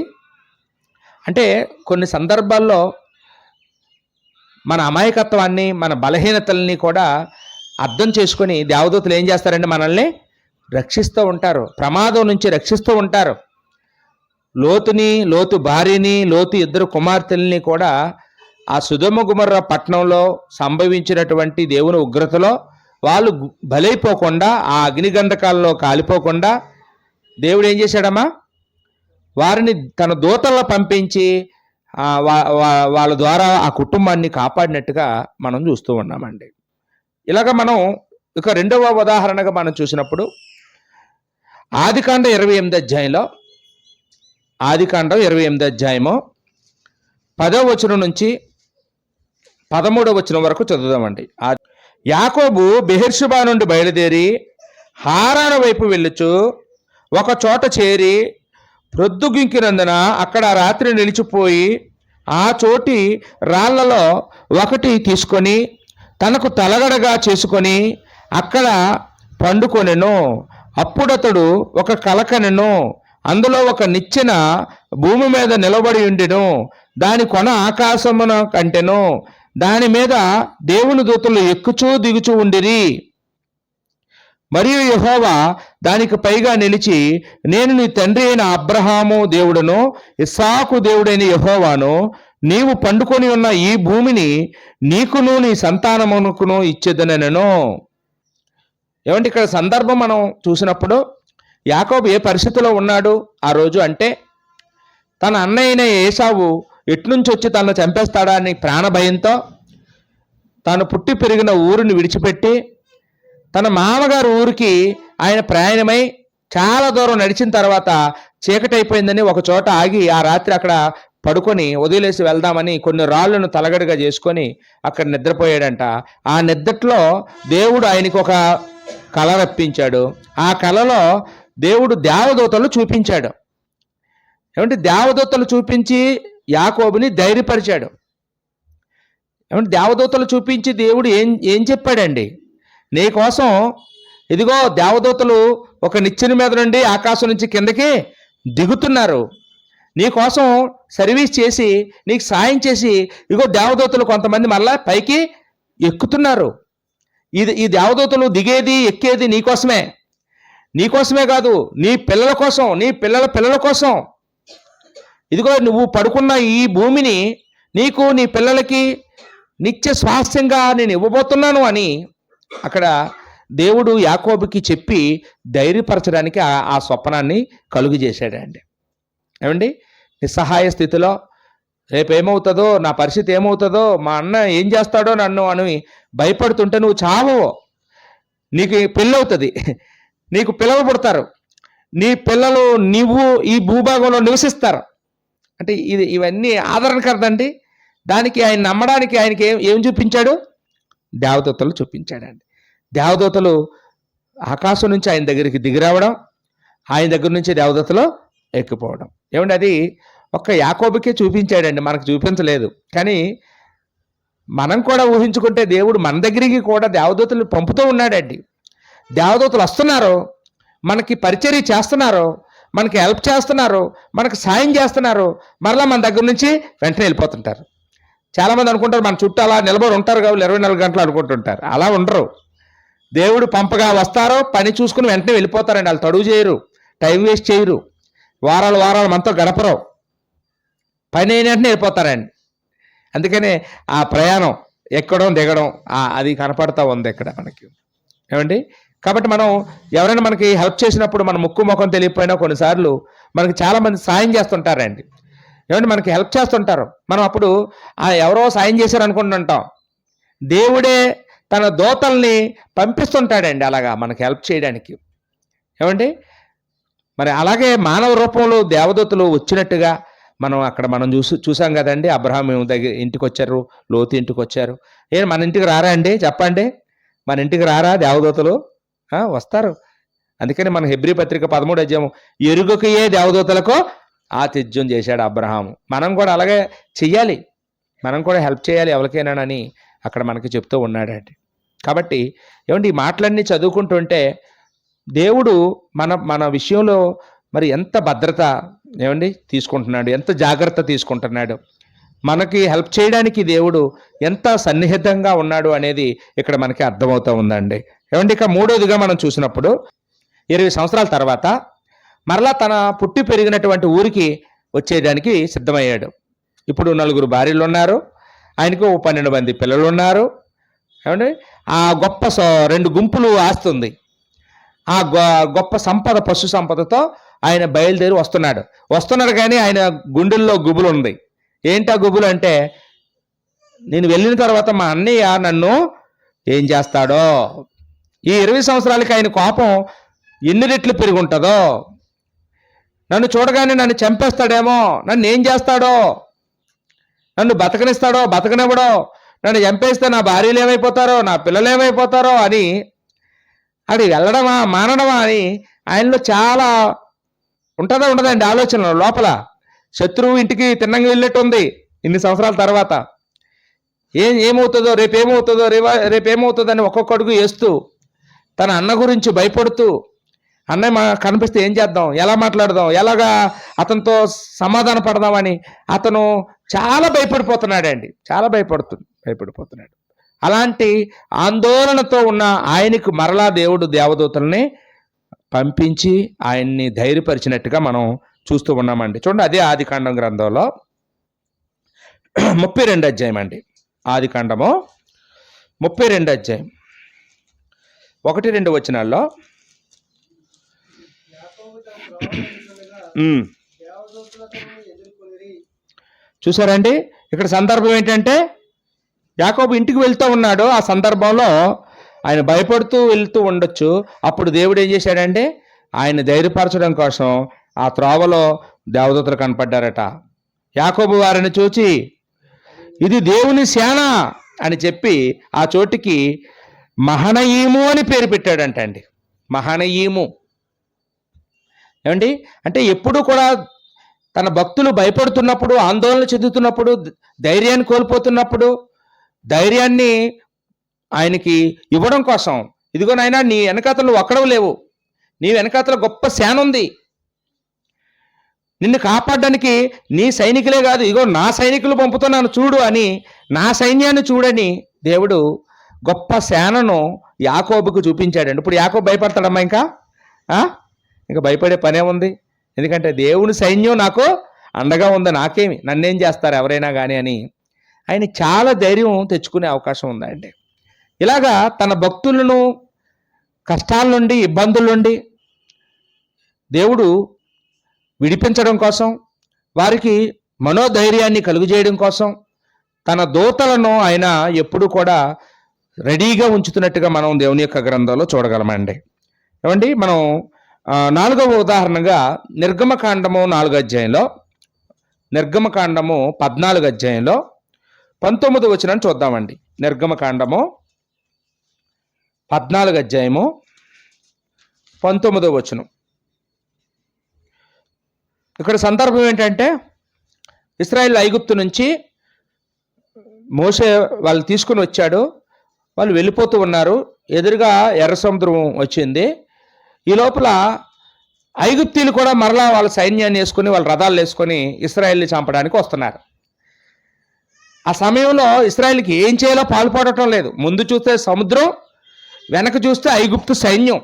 A: అంటే కొన్ని సందర్భాల్లో మన అమాయకత్వాన్ని, మన బలహీనతల్ని కూడా అర్థం చేసుకొని దేవదూతలు ఏం చేస్తారండి, మనల్ని రక్షిస్తూ ఉంటారు, ప్రమాదం నుంచి రక్షిస్తూ ఉంటారు. లోతు భార్యని, లోతు 2 కుమార్తెల్ని కూడా ఆ సొదొమ గొమొర్రా పట్టణంలో సంభవించినటువంటి దేవుని ఉగ్రతలో వాళ్ళు బలైపోకుండా, ఆ అగ్నిగంధకాల్లో కాలిపోకుండా దేవుడు ఏం చేశాడమ్మా, వారిని తన దూతల్లో పంపించి వాళ్ళ ద్వారా ఆ కుటుంబాన్ని కాపాడినట్టుగా మనం చూస్తూ ఉన్నామండి. ఇలాగ మనం ఇక రెండవ ఉదాహరణగా మనం చూసినప్పుడు ఆదికాండం 28 అధ్యాయంలో, ఆదికాండం 28 అధ్యాయము 10వ వచనం నుంచి 13వ వచనం వరకు చదువుదామండి. యాకోబు బెహెర్షెబా నుండి బయలుదేరి హారాను వైపు వెళ్ళుచు ఒక చోట చేరి ప్రొద్దుగింకినందున అక్కడ రాత్రి నిలిచిపోయి ఆ చోటి రాళ్లలో ఒకటి తీసుకొని తనకు తలగడగా చేసుకొని అక్కడ పండుకొనెను. అప్పుడతడు ఒక కలకనెను. అందులో ఒక నిచ్చెన భూమి మీద నిలబడి ఉండెను. దాని కొన ఆకాశమున కంటెను. దాని మీద దేవుని దూతలు ఎక్కుచూ దిగుచూ ఉండిరి. మరియు యెహోవా దానికి పైగా నిలిచి, నేను నీ తండ్రి అయిన అబ్రహాము దేవుడును ఇస్సాకు దేవుడైన యెహోవాను, నీవు పండుకొని ఉన్న ఈ భూమిని నీకును నీ సంతానమునకును ఇచ్చేదనెను. ఏమంటే ఇక్కడ సందర్భం మనం చూసినప్పుడు యాకోబు ఏ పరిస్థితిలో ఉన్నాడు ఆ రోజు అంటే, తన అన్నయ్యైన ఏసావు ఎట్నుంచి వచ్చి తనను చంపేస్తాడా అని ప్రాణభయంతో తాను పుట్టి పెరిగిన ఊరిని విడిచిపెట్టి తన మామగారు ఊరికి ఆయన ప్రయాణమై చాలా దూరం నడిచిన తర్వాత చీకటైపోయిందని ఒక చోట ఆగి ఆ రాత్రి అక్కడ పడుకొని వదిలేసి వెళ్దామని కొన్ని రాళ్లను తలగడగా చేసుకొని అక్కడ నిద్రపోయాడంట. ఆ నిద్రలో దేవుడు ఆయనకు ఒక కళ రప్పించాడు. ఆ కళలో దేవుడు దేవదూతలు చూపించాడు. ఏమంటే దేవదూతలు చూపించి యాకోబుని ధైర్యపరిచాడు. ఏమంటే దేవదూతలు చూపించి దేవుడు ఏం చెప్పాడండి, నీ కోసం ఇదిగో దేవదూతలు ఒక నిచ్చెన మీద నుండి ఆకాశం నుంచి కిందకి దిగుతున్నారు, నీ కోసం సర్వీస్ చేసి నీకు సాయం చేసి ఇదిగో దేవదూతలు కొంతమంది మళ్ళా పైకి ఎక్కుతున్నారు. ఈ దేవదూతలు దిగేది ఎక్కేది నీకోసమే కాదు, నీ పిల్లల కోసం, నీ పిల్లల పిల్లల కోసం. ఇదిగో నువ్వు పడుకున్న ఈ భూమిని నీకు నీ పిల్లలకి నిత్య స్వాస్థ్యంగా నేను ఇవ్వబోతున్నాను అని అక్కడ దేవుడు యాకోబుకి చెప్పి ధైర్యపరచడానికి ఆ స్వప్నాన్ని కలుగు చేశాడండి. ఏమండి, నిస్సహాయ స్థితిలో రేపేమవుతుందో, నా పరిస్థితి ఏమవుతుందో, మా అన్న ఏం చేస్తాడో నన్ను అని భయపడుతుంటే నువ్వు చావో, నీకు పెళ్ళవుతుంది, నీకు పిల్లలు పుడతారు, నీ పిల్లలు నువ్వు ఈ భూభాగంలో నివసిస్తారు అంటే ఇవన్నీ ఆదరణ కదండి. దానికి ఆయన నమ్మడానికి ఆయనకి ఏం చూపించాడు, దేవదూతలు చూపించాడండి. దేవదూతలు ఆకాశం నుంచి ఆయన దగ్గరికి దిగిరావడం, ఆయన దగ్గర నుంచి దేవదూతలు ఎక్కిపోవడం. ఏమండి, అది ఒక్క యాకోబుకే చూపించాడండి, మనకు చూపించలేదు. కానీ మనం కూడా ఊహించుకుంటే దేవుడు మన దగ్గరికి కూడా దేవదూతలు పంపుతూ ఉన్నాడండి. దేవదూతలు వస్తున్నారు, మనకి పరిచర్య చేస్తున్నారు, మనకి హెల్ప్ చేస్తున్నారు, మనకు సాయం చేస్తున్నారు, మరలా మన దగ్గర నుంచి వెంటనే వెళ్ళిపోతుంటారు. చాలామంది అనుకుంటారు మన చుట్టూ అలా నిలబడి ఉంటారు కాబట్టి 24 గంటలు అనుకుంటుంటారు. అలా ఉండరు. దేవుడు పంపగా వస్తారో పని చూసుకుని వెంటనే వెళ్ళిపోతారండి. వాళ్ళు తడువు చేయరు, టైం వేస్ట్ చేయరు, వారాలు మనతో గడపరు, పని అయిన వెంటనే వెళ్ళిపోతారండి. అందుకనే ఆ ప్రయాణం ఎక్కడం దిగడం అది కనపడతా ఉంది ఇక్కడ మనకి. ఏమండి, కాబట్టి మనం ఎవరైనా మనకి హెల్ప్ చేసినప్పుడు మన ముక్కు ముఖం తెలియకపోయినా కొన్నిసార్లు మనకి చాలామంది సాయం చేస్తుంటారండి. ఏమంటే మనకి హెల్ప్ చేస్తుంటారు, మనం అప్పుడు ఎవరో సాయం చేశారు అనుకుంటుంటాం. దేవుడే తన దూతల్ని పంపిస్తుంటాడండి అలాగా మనకి హెల్ప్ చేయడానికి. ఏమండి, మరి అలాగే మానవ రూపంలో దేవదూతలు వచ్చినట్టుగా మనం చూసాం కదండి. అబ్రహాం దగ్గర ఇంటికి వచ్చారు, లోతు ఇంటికి వచ్చారు. మన ఇంటికి రారా అండి, చెప్పండి, మన ఇంటికి రారా దేవదూతలు? వస్తారు. అందుకని మన హెబ్రీ పత్రిక 13వ అధ్యాయం, ఎరుగకయే దేవదూతలకు ఆతిథ్యం చేశాడు అబ్రహాము. మనం కూడా అలాగే చెయ్యాలి, మనం కూడా హెల్ప్ చేయాలి ఎవరికైనానని అక్కడ మనకి చెప్తూ ఉన్నాడండి. కాబట్టి ఏమండి, ఈ మాటలన్నీ చదువుకుంటుంటే దేవుడు మన విషయంలో మరి ఎంత భద్రత ఏమండి తీసుకుంటున్నాడు, ఎంత జాగ్రత్త తీసుకుంటున్నాడు, మనకి హెల్ప్ చేయడానికి దేవుడు ఎంత సన్నిహితంగా ఉన్నాడు అనేది ఇక్కడ మనకి అర్థమవుతూ ఉందండి. ఏమండి, ఇక మూడోదిగా మనం చూసినప్పుడు 20 సంవత్సరాల తర్వాత మరలా తన పుట్టి పెరిగినటువంటి ఊరికి వచ్చేయడానికి సిద్ధమయ్యాడు. ఇప్పుడు 4 భార్యలు ఉన్నారు, ఆయనకు 12 మంది పిల్లలు ఉన్నారు. ఏమండి, ఆ గొప్ప 2 గుంపులు ఆస్తుంది. ఆ గొప్ప సంపద, పశు సంపదతో ఆయన బయలుదేరి వస్తున్నాడు కానీ ఆయన గుండెల్లో గుబులు ఉంది. ఏంటా గుబులు అంటే, నేను వెళ్ళిన తర్వాత మా అన్నయ్య నన్ను ఏం చేస్తాడో, ఈ 20 సంవత్సరాలకి ఆయన కోపం ఎన్ని రెట్లు పెరిగి ఉంటుందో, నన్ను చూడగానే నన్ను చంపేస్తాడేమో, నన్ను ఏం చేస్తాడో, నన్ను బతకనిస్తాడో బతకనివ్వడో, నన్ను చంపేస్తే నా భార్యలు ఏమైపోతారో, నా పిల్లలు ఏమైపోతారో అని అది వెళ్ళడమా మానడమా అని ఆయనలో చాలా ఉండదండి ఆలోచనలు. లోపల శత్రువు ఇంటికి తిన్నంగా వెళ్ళినట్టు ఉంది ఇన్ని సంవత్సరాల తర్వాత. ఏమవుతుందో, రేపేమవుతుందో అని ఒక్కొక్క అడుగు వేస్తూ, తన అన్న గురించి భయపడుతూ, అన్నయ్య కనిపిస్తే ఏం చేద్దాం, ఎలా మాట్లాడదాం, ఎలాగా అతనితో సమాధాన పడదామని అతను చాలా భయపడిపోతున్నాడండి. చాలా భయపడిపోతున్నాడు. అలాంటి ఆందోళనతో ఉన్న ఆయనకు మరలా దేవుడు దేవదూతల్ని పంపించి ఆయన్ని ధైర్యపరిచినట్టుగా మనం చూస్తూ ఉన్నామండి. చూడండి, అదే ఆదికాండం గ్రంథంలో 32 అధ్యాయం అండి. ఆదికాండము 32 అధ్యాయం 1-2 వచనాల్లో చూసారండి. ఇక్కడ సందర్భం ఏంటంటే, యాకోబు ఇంటికి వెళ్తూ ఉన్నాడు. ఆ సందర్భంలో ఆయన భయపడుతూ వెళ్తూ ఉండొచ్చు. అప్పుడు దేవుడు ఏం చేశాడంటే, ఆయన ధైర్యపరచడం కోసం ఆ త్రోవలో దేవదూతలు కనపడ్డారట. యాకోబు వారిని చూచి, ఇది దేవుని సేన అని చెప్పి ఆ చోటికి మహనయీము అని పేరు పెట్టాడంటండి. మహనయీము ఏమండి అంటే, ఎప్పుడు కూడా తన భక్తులు భయపడుతున్నప్పుడు, ఆందోళన చెందుతున్నప్పుడు, ధైర్యాన్ని కోల్పోతున్నప్పుడు, ధైర్యాన్ని ఆయనకి ఇవ్వడం కోసం, ఇదిగో నాయనా నీ వెనకాతలు ఒక్కడవు లేవు, నీ వెనకాతల గొప్ప సేన ఉంది, నిన్ను కాపాడడానికి నీ సైనికులే కాదు, ఇగో నా సైనికులు పంపుతున్నాను చూడు అని, నా సైన్యాన్ని చూడని దేవుడు గొప్ప సేనను యాకోబుకు చూపించాడండి. ఇప్పుడు యాకోబు భయపడతాడమ్మా? ఇంకా భయపడే పనే ఉంది. ఎందుకంటే దేవుని సైన్యం నాకు అండగా ఉంది, నాకేమి, నన్నేం చేస్తారు ఎవరైనా కానీ అని ఆయన చాలా ధైర్యం తెచ్చుకునే అవకాశం ఉందండి. ఇలాగా తన భక్తులను కష్టాల నుండి, ఇబ్బందుల నుండి దేవుడు విడిపించడం కోసం, వారికి మనోధైర్యాన్ని కలుగజేయడం కోసం తన దూతలను ఆయన ఎప్పుడు కూడా రెడీగా ఉంచుతున్నట్టుగా మనం దేవుని యొక్క గ్రంథంలో చూడగలమండి. ఏమండి, మనం 4వ ఉదాహరణగా నిర్గమకాండము 4వ అధ్యాయంలో, నిర్గమకాండము 14వ అధ్యాయంలో 19వ వచనాన్ని చూద్దామండి. నిర్గమకాండము 14వ అధ్యాయము 19వ వచనం. ఇక్కడ సందర్భం ఏంటంటే, ఇశ్రాయేలు ఐగుప్తు నుంచి మోషే వాళ్ళు తీసుకుని వచ్చాడు. వాళ్ళు వెళ్ళిపోతూ ఉన్నారు. ఎదురుగా ఎర్ర సముద్రం వచ్చింది. ఈ లోపల ఐగుప్తీలు కూడా మరలా వాళ్ళ సైన్యాన్ని వేసుకుని, వాళ్ళ రథాలు వేసుకొని ఇశ్రాయేల్ని చంపడానికి వస్తున్నారు. ఆ సమయంలో ఇశ్రాయేల్కి ఏం చేయాలో పాల్పడటం లేదు. ముందు చూస్తే సముద్రం, వెనక చూస్తే ఐగుప్తు సైన్యం.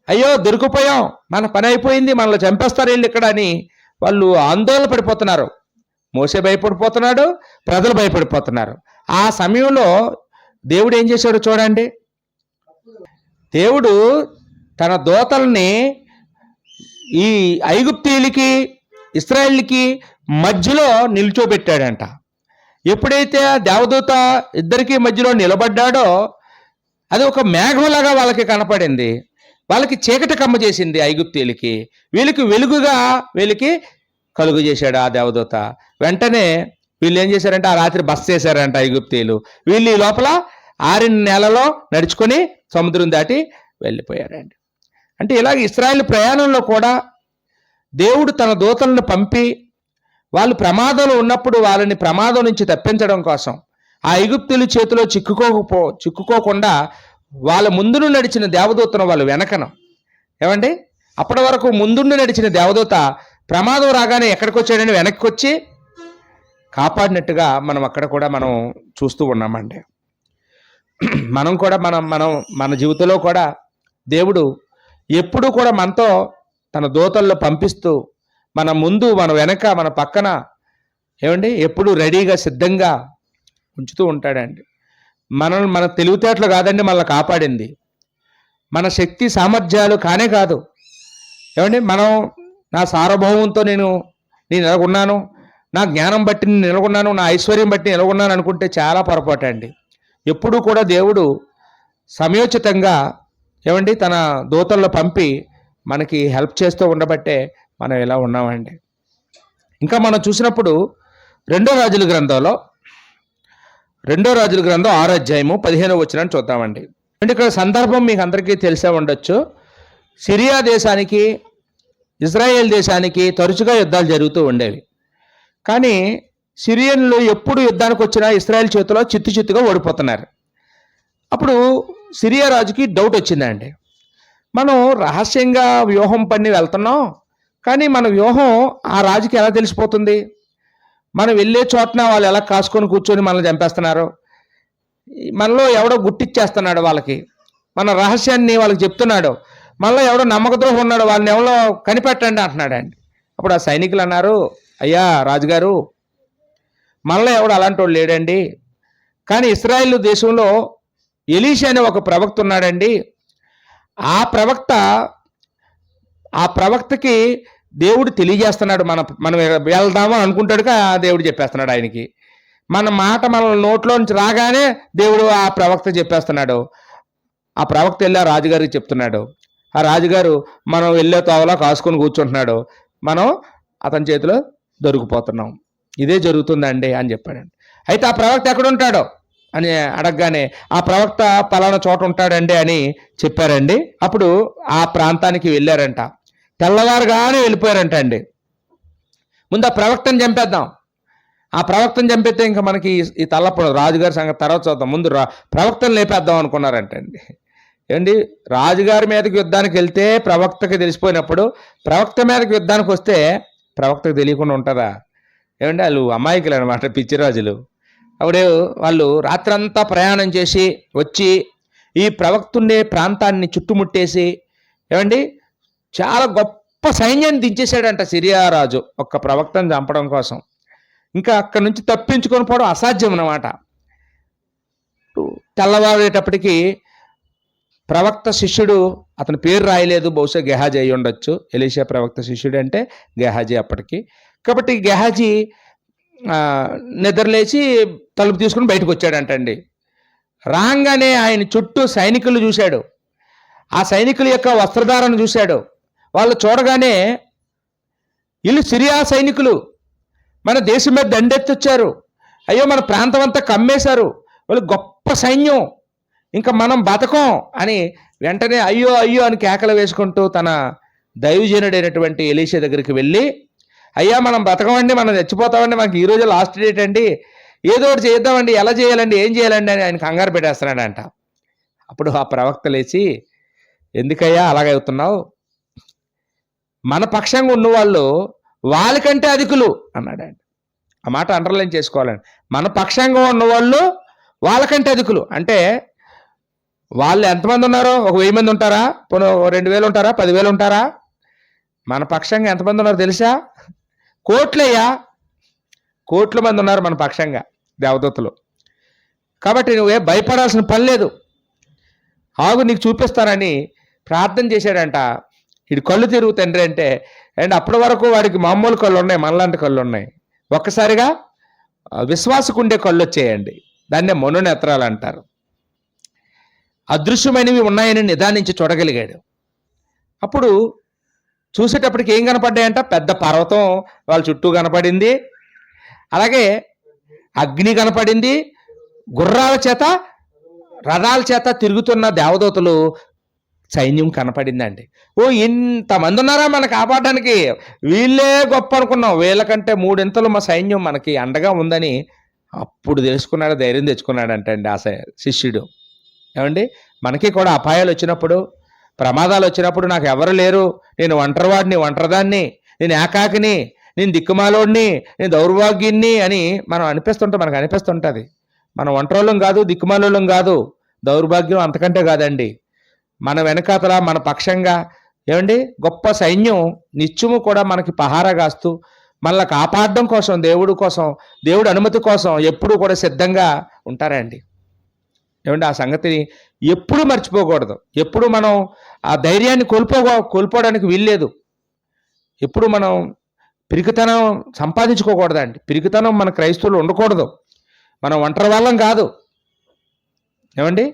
A: అయ్యో దొరికిపోయాం, మన పని అయిపోయింది, మనల్ని చంపేస్తారు వీళ్ళు ఇక్కడ అని వాళ్ళు ఆందోళన పడిపోతున్నారు. మోసే భయపడిపోతున్నాడు, ప్రజలు భయపడిపోతున్నారు. ఆ సమయంలో దేవుడు ఏం చేశాడు చూడండి. దేవుడు తన దూతల్ని ఈ ఐగుప్తీయులకి, ఇశ్రాయేల్కి మధ్యలో నిల్చోబెట్టాడంట. ఎప్పుడైతే దేవదూత ఇద్దరికి మధ్యలో నిలబడ్డాడో అది ఒక మేఘంలాగా వాళ్ళకి కనపడింది. వాళ్ళకి చీకటి కమ్మ చేసింది ఐగుప్తీయులకి, వీళ్ళకి వెలుగుగా వీళ్ళకి కలుగు చేశాడు ఆ దేవదూత. వెంటనే వీళ్ళు ఏం చేశారంటే ఆ రాత్రి బస చేశారంట ఐగుప్తీయులు. వీళ్ళు ఈ లోపల 6 నెలలో నడుచుకొని సముద్రం దాటి వెళ్ళిపోయారండి. అంటే ఇలాగ ఇశ్రాయేలు ప్రయాణంలో కూడా దేవుడు తన దూతలను పంపి వాళ్ళు ప్రమాదంలో ఉన్నప్పుడు వాళ్ళని ప్రమాదం నుంచి తప్పించడం కోసం, ఆ ఐగుప్తీయుల చేతిలో చిక్కుకోకుండా వాళ్ళ ముందును నడిచిన దేవదూతను వాళ్ళు వెనకను, ఏమండి అప్పటి వరకు ముందుండి నడిచిన దేవదూత ప్రమాదం రాగానే ఎక్కడికి వచ్చాడని వెనక్కి వచ్చి కాపాడినట్టుగా మనం అక్కడ కూడా మనం చూస్తూ ఉన్నామండి. మనం కూడా మన జీవితంలో కూడా దేవుడు ఎప్పుడూ కూడా మనతో తన దూతల్లో పంపిస్తూ మన ముందు, మన వెనక, మన పక్కన ఏమండి ఎప్పుడు రెడీగా సిద్ధంగా ఉంచుతూ ఉంటాడండి. మన తెలివితేటలు కాదండి మనల్ని కాపాడింది, మన శక్తి సామర్థ్యాలు కానే కాదు. ఏమండి, మనం నా సార్వభౌమంతో నేను ఎలాగున్నాను, నా జ్ఞానం బట్టి నేను ఎలాగున్నాను, నా ఐశ్వర్యం బట్టి నేను ఎలాగున్నాను అనుకుంటే చాలా పొరపాటు అండి. ఎప్పుడూ కూడా దేవుడు సమయోచితంగా ఏమండి తన దూతల్లో పంపి మనకి హెల్ప్ చేస్తూ ఉండబట్టే మనం ఇలా ఉన్నామండి. ఇంకా మనం చూసినప్పుడు రెండో రాజుల గ్రంథం 6వ అధ్యాయము 15వ వచనాన్ని చూద్దామండి. అంటే ఇక్కడ సందర్భం మీకు అందరికీ తెలిసే ఉండొచ్చు. సిరియా దేశానికి ఇజ్రాయేల్ దేశానికి తరచుగా యుద్ధాలు జరుగుతూ ఉండేవి. కానీ సిరియన్లు ఎప్పుడు యుద్ధానికి వచ్చినా ఇజ్రాయేల్ చేతిలో చిత్తుగా ఓడిపోతున్నారు. అప్పుడు సిరియా రాజుకి డౌట్ వచ్చిందండి. మనం రహస్యంగా వ్యూహం పన్ని వెళ్తున్నాం, కానీ మన వ్యూహం ఆ రాజుకి ఎలా తెలిసిపోతుంది? మనం వెళ్ళే చోటన వాళ్ళు ఎలా కాసుకొని కూర్చొని మనల్ని చంపేస్తున్నారు, మనలో ఎవడో గుట్టిచ్చేస్తున్నాడు, వాళ్ళకి మన రహస్యాన్ని వాళ్ళకి చెప్తున్నాడు, మనలో ఎవడో నమ్మకద్రోహం ఉన్నాడు, వాళ్ళని ఎవరో కనిపెట్టండి అంటున్నాడండి. అప్పుడు ఆ సైనికులు అన్నారు, అయ్యా రాజుగారు, మనలో ఎవడు అలాంటి వాడు లేడండి, కానీ ఇశ్రాయేలు దేశంలో ఎలీషా అనే ఒక ప్రవక్త ఉన్నాడండి. ఆ ప్రవక్తకి దేవుడు తెలియజేస్తున్నాడు, మనం వెళ్దామని అనుకుంటాడుగా దేవుడు చెప్పేస్తున్నాడు ఆయనకి. మన మాట మన నోట్లో నుంచి రాగానే దేవుడు ఆ ప్రవక్త చెప్పేస్తున్నాడు. ఆ ప్రవక్త వెళ్ళి ఆ రాజుగారికి చెప్తున్నాడు. ఆ రాజుగారు మనం వెళ్ళే తోవలా కాసుకొని కూర్చుంటున్నాడు, మనం అతని చేతిలో దొరికిపోతున్నాం, ఇదే జరుగుతుందండి అని చెప్పాడండి. అయితే ఆ ప్రవక్త ఎక్కడ ఉంటాడో అని అడగగానే ఆ ప్రవక్త పలానా చోట ఉంటాడండి అని చెప్పారండి. అప్పుడు ఆ ప్రాంతానికి వెళ్ళారంట. తెల్లవారుగానే వెళ్ళిపోయారంట అండి. ముందు ఆ ప్రవక్తను చంపేద్దాం, ఆ ప్రవక్తను చంపితే ఇంకా మనకి ఈ తల్లప్పుడు రాజుగారి సంగతి తర్వాత చూద్దాం, ముందు ప్రవక్తను లేపేద్దాం అనుకున్నారంటండి. ఏమండి, రాజుగారి మీదకి యుద్ధానికి వెళ్తే ప్రవక్తకి తెలిసిపోయినప్పుడు ప్రవక్త మీదకి యుద్ధానికి వస్తే ప్రవక్తకు తెలియకుండా ఉంటుందా? ఏమండి, వాళ్ళు అమాయకులు అనమాట, పిచ్చిరాజులు. అప్పుడే వాళ్ళు రాత్రంతా ప్రయాణం చేసి వచ్చి ఈ ప్రవక్తుండే ప్రాంతాన్ని చుట్టుముట్టేసి ఏమండి చాలా గొప్ప సైన్యాన్ని దించేశాడంట సిరియా రాజు ఒక్క ప్రవక్తను చంపడం కోసం. ఇంకా అక్కడి నుంచి తప్పించుకొని పోవడం అసాధ్యం అన్నమాట. తెల్లవారేటప్పటికి ప్రవక్త శిష్యుడు, అతని పేరు రాయలేదు, బహుశా గెహాజీ అయి ఉండొచ్చు. ఎలీషా ప్రవక్త శిష్యుడు అంటే గెహాజీ అప్పటికి. కాబట్టి గెహాజీ నిద్రలేచి తలుపు తీసుకుని బయటకు వచ్చాడంటండి. రాగానే ఆయన చుట్టూ సైనికులు చూశాడు, ఆ సైనికుల యొక్క వస్త్రధారణ చూశాడు. వాళ్ళు చూడగానే వీళ్ళు సిరియా సైనికులు మన దేశం మీద దండెత్తొచ్చారు, అయ్యో మన ప్రాంతం అంతా కమ్మేశారు, వాళ్ళు గొప్ప సైన్యం, ఇంకా మనం బతకం అని వెంటనే అయ్యో అయ్యో అని కేకలు వేసుకుంటూ తన దైవజనుడైనటువంటి ఎలీషా దగ్గరికి వెళ్ళి, అయ్యా మనం బతకమండి, మనం చచ్చిపోతామండి, మనకి ఈరోజు లాస్ట్ డేట్ అండి, ఏదో ఒకటి చేద్దామండి, ఎలా చేయాలండి, ఏం చేయాలండి అని ఆయన కంగారు పెట్టేస్తున్నాడంట. అప్పుడు ఆ ప్రవక్త లేచి, ఎందుకయ్యా అలాగవుతున్నావు, మన పక్షంగా ఉన్నవాళ్ళు వాళ్ళకంటే అధికులు అన్నాడండి. ఆ మాట అండర్లైన్ చేసుకోవాలండి. మన పక్షంగా ఉన్నవాళ్ళు వాళ్ళకంటే అధికులు అంటే వాళ్ళు ఎంతమంది ఉన్నారో, ఒక 1000 మంది ఉంటారా, 2000 ఉంటారా, 10,000 ఉంటారా? మన పక్షంగా ఎంతమంది ఉన్నారో తెలుసా? కోట్లయ్యా, కోట్ల మంది ఉన్నారు మన పక్షంగా దేవదూతలు. కాబట్టి నువ్వే భయపడాల్సిన పని లేదు, ఆగు నీకు చూపిస్తానని ప్రార్థన చేశాడంట. ఇటు కళ్ళు తిరుగు తండ్రి అంటే, అండ్ అప్పటి వరకు వాడికి మామూలు కళ్ళు ఉన్నాయి, మనలాంటి కళ్ళు ఉన్నాయి. ఒక్కసారిగా విశ్వాసకుండే కళ్ళు వచ్చేయండి, దాన్నే మనోనేత్రాలు అంటారు. అదృశ్యమైనవి ఉన్నాయని నిదానించి చూడగలిగాడు. అప్పుడు చూసేటప్పటికి ఏం కనపడ్డాయంట? పెద్ద పర్వతం వాళ్ళ చుట్టూ కనపడింది, అలాగే అగ్ని కనపడింది, గుర్రాల చేత రథాల చేత తిరుగుతున్న దేవదూతలు సైన్యం కనపడిందండి. ఓ ఇంతమంది ఉన్నారా మనకు కాపాడడానికి, వీళ్ళే గొప్ప అనుకున్నాం, వీళ్ళకంటే 3 ఇంతలు మా సైన్యం మనకి అండగా ఉందని అప్పుడు తెలుసుకున్నాడు, ధైర్యం తెచ్చుకున్నాడంటండి ఆ శిష్యుడు. ఏమండి, మనకి కూడా అపాయాలు వచ్చినప్పుడు, ప్రమాదాలు వచ్చినప్పుడు నాకు ఎవరు లేరు, నేను ఒంటరివాడిని, ఒంటరిదాన్ని, నేను ఏకాకిని, నేను దిక్కుమాలోడిని, నేను దౌర్భాగ్యుణ్ణి అని మనకు అనిపిస్తుంటుంది. మనం ఒంటరోళ్ళం కాదు, దిక్కుమాలోళ్ళం కాదు, దౌర్భాగ్యం అంతకంటే కాదండి. మన వెనకాతల మన పక్షంగా ఏమండి గొప్ప సైన్యం నిత్యము కూడా మనకి పహారా కాస్తూ మనల్ని కాపాడడం కోసం, దేవుడు అనుమతి కోసం ఎప్పుడూ కూడా సిద్ధంగా ఉంటారండి. ఏమంటే ఆ సంగతిని ఎప్పుడూ మర్చిపోకూడదు. ఎప్పుడు మనం ఆ ధైర్యాన్ని కోల్పోవడానికి వీల్లేదు. ఎప్పుడు మనం పిరికితనం సంపాదించుకోకూడదండి. పిరికితనం మన క్రైస్తవులు ఉండకూడదు. మనం ఒంటరి వాళ్ళం కాదు. ఏమండి,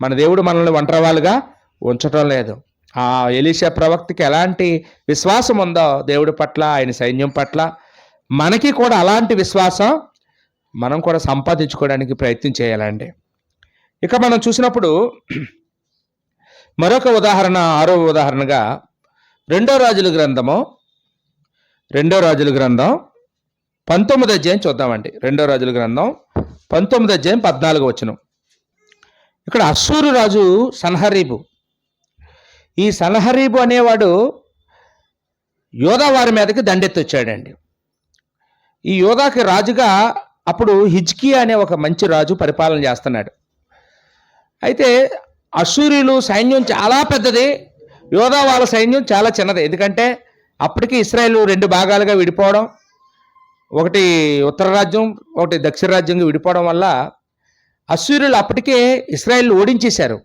A: మన దేవుడు మనల్ని ఒంటరి వాళ్ళుగా ఉంచటం లేదు. ఆ ఎలీషా ప్రవక్తకి ఎలాంటి విశ్వాసం ఉందో దేవుడి పట్ల, ఆయన సైన్యం పట్ల, మనకి కూడా అలాంటి విశ్వాసం మనం కూడా సంపాదించుకోవడానికి ప్రయత్నం చేయాలండి. ఇక మనం చూసినప్పుడు మరొక ఉదాహరణ, 6వ ఉదాహరణగా రెండో రాజుల గ్రంథం 19 అధ్యాయం చూద్దామండి. రెండో రాజుల గ్రంథం 19 అధ్యాయం 14 వచనం. ఇక్కడ అశ్షూరు రాజు సన్హరీబు. ఈ సన్హరీబు అనేవాడు యోధా వారి మీదకి దండెత్తొచ్చాడండి. ఈ యోధాకి రాజుగా అప్పుడు హిజ్కియా అనే ఒక మంచి రాజు పరిపాలన చేస్తున్నాడు. అయితే అశ్షూరీయులు సైన్యం చాలా పెద్దది, యోధా వాళ్ళ సైన్యం చాలా చిన్నది. ఎందుకంటే అప్పటికి ఇశ్రాయేలు 2 భాగాలుగా విడిపోవడం, ఒకటి ఉత్తర రాజ్యం, ఒకటి దక్షిణ రాజ్యంగా విడిపోవడం వల్ల అశ్షూరీయులు అప్పటికే ఇశ్రాయేల్ ఓడించేశారు.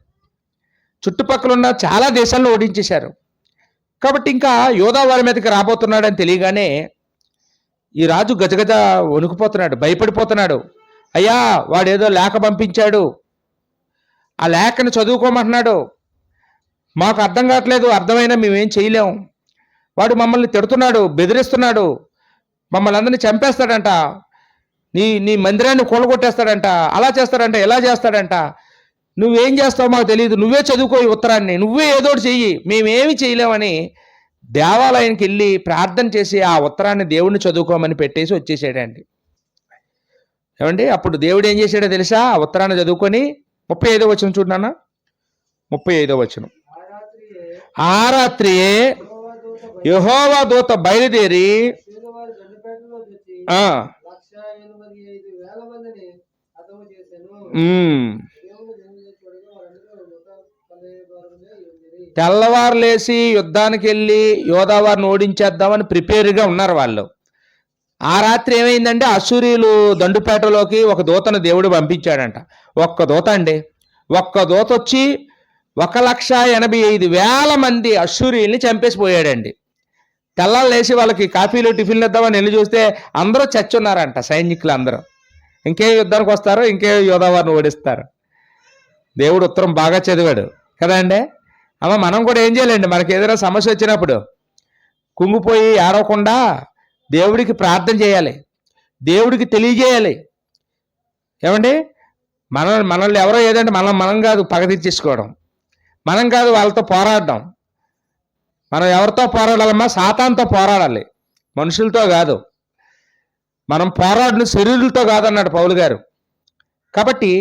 A: చుట్టుపక్కల ఉన్న చాలా దేశాలను ఓడించేశారు. కాబట్టి ఇంకా యోధా వారి మీదకి రాబోతున్నాడని తెలియగానే ఈ రాజు గజగజ వణుకుపోతున్నాడు, భయపడిపోతున్నాడు. అయ్యా, వాడేదో లేఖ పంపించాడు, ఆ లేఖను చదువుకోమంటున్నాడు, మాకు అర్థం కావట్లేదు, అర్థమైనా మేమేం చేయలేం. వాడు మమ్మల్ని తిడుతున్నాడు, బెదిరిస్తున్నాడు, మమ్మల్ని అందరినీ చంపేస్తాడంట, నీ మందిరాన్ని కూలగొట్టేస్తాడంట, అలా చేస్తాడంట, ఎలా చేస్తాడంట, నువ్వేం చేస్తావో మాకు తెలియదు, నువ్వే చదువుకో ఈ ఉత్తరాన్ని, నువ్వే ఏదోటి చెయ్యి, మేమేమి చేయలేమని దేవాలయానికి వెళ్ళి ప్రార్థన చేసి ఆ ఉత్తరాన్ని దేవుడిని చదువుకోమని పెట్టేసి వచ్చేసాడండి. ఏమండి, అప్పుడు దేవుడు ఏం చేశాడో తెలుసా? ఆ ఉత్తరాన్ని చదువుకొని 35వ వచనం చూడన్నా. 35వ వచనం. ఆ రాత్రియే యెహోవా దూత బయలుదేరి తెల్లవారు లేసి యుద్ధానికి వెళ్ళి యోధావారిని ఓడించేద్దామని ప్రిపేర్గా ఉన్నారు వాళ్ళు. ఆ రాత్రి ఏమైందంటే అశ్షూరీయులు దండుపేటలోకి ఒక దూతను దేవుడు పంపించాడంట. ఒక్క దూత అండి, ఒక్క దూత వచ్చి 1,85,000 మంది అశ్షూరీయుల్ని చంపేసిపోయాడండి. తెల్లాలు లేచి వాళ్ళకి కాఫీలు టిఫిన్లు ఇద్దామని వెళ్ళి చూస్తే అందరూ చచ్చున్నారంట. సైనికులు అందరూ ఇంకే యుద్ధానికి వస్తారో, ఇంకే యోధావారిని ఓడిస్తారు. దేవుడు ఉత్తరం బాగా చదివాడు కదా అండి. అమ్మ, మనం కూడా ఏం చేయాలండి, మనకి ఏదైనా సమస్య వచ్చినప్పుడు కుంగిపోయి ఏడవకుండా దేవుడికి ప్రార్థన చేయాలి, దేవుడికి తెలియజేయాలి. ఏమండి, మనల్ని ఎవరో ఏదంటే మనం కాదు పగ తీర్చేసుకోవడం, మనం కాదు వాళ్ళతో పోరాడడం. మనం ఎవరితో పోరాడాలమ్మా? సాతానుతో పోరాడాలి, మనుషులతో కాదు. మనం పోరాడిన శరీరులతో కాదన్నాడు పౌలు గారు. కాబట్టి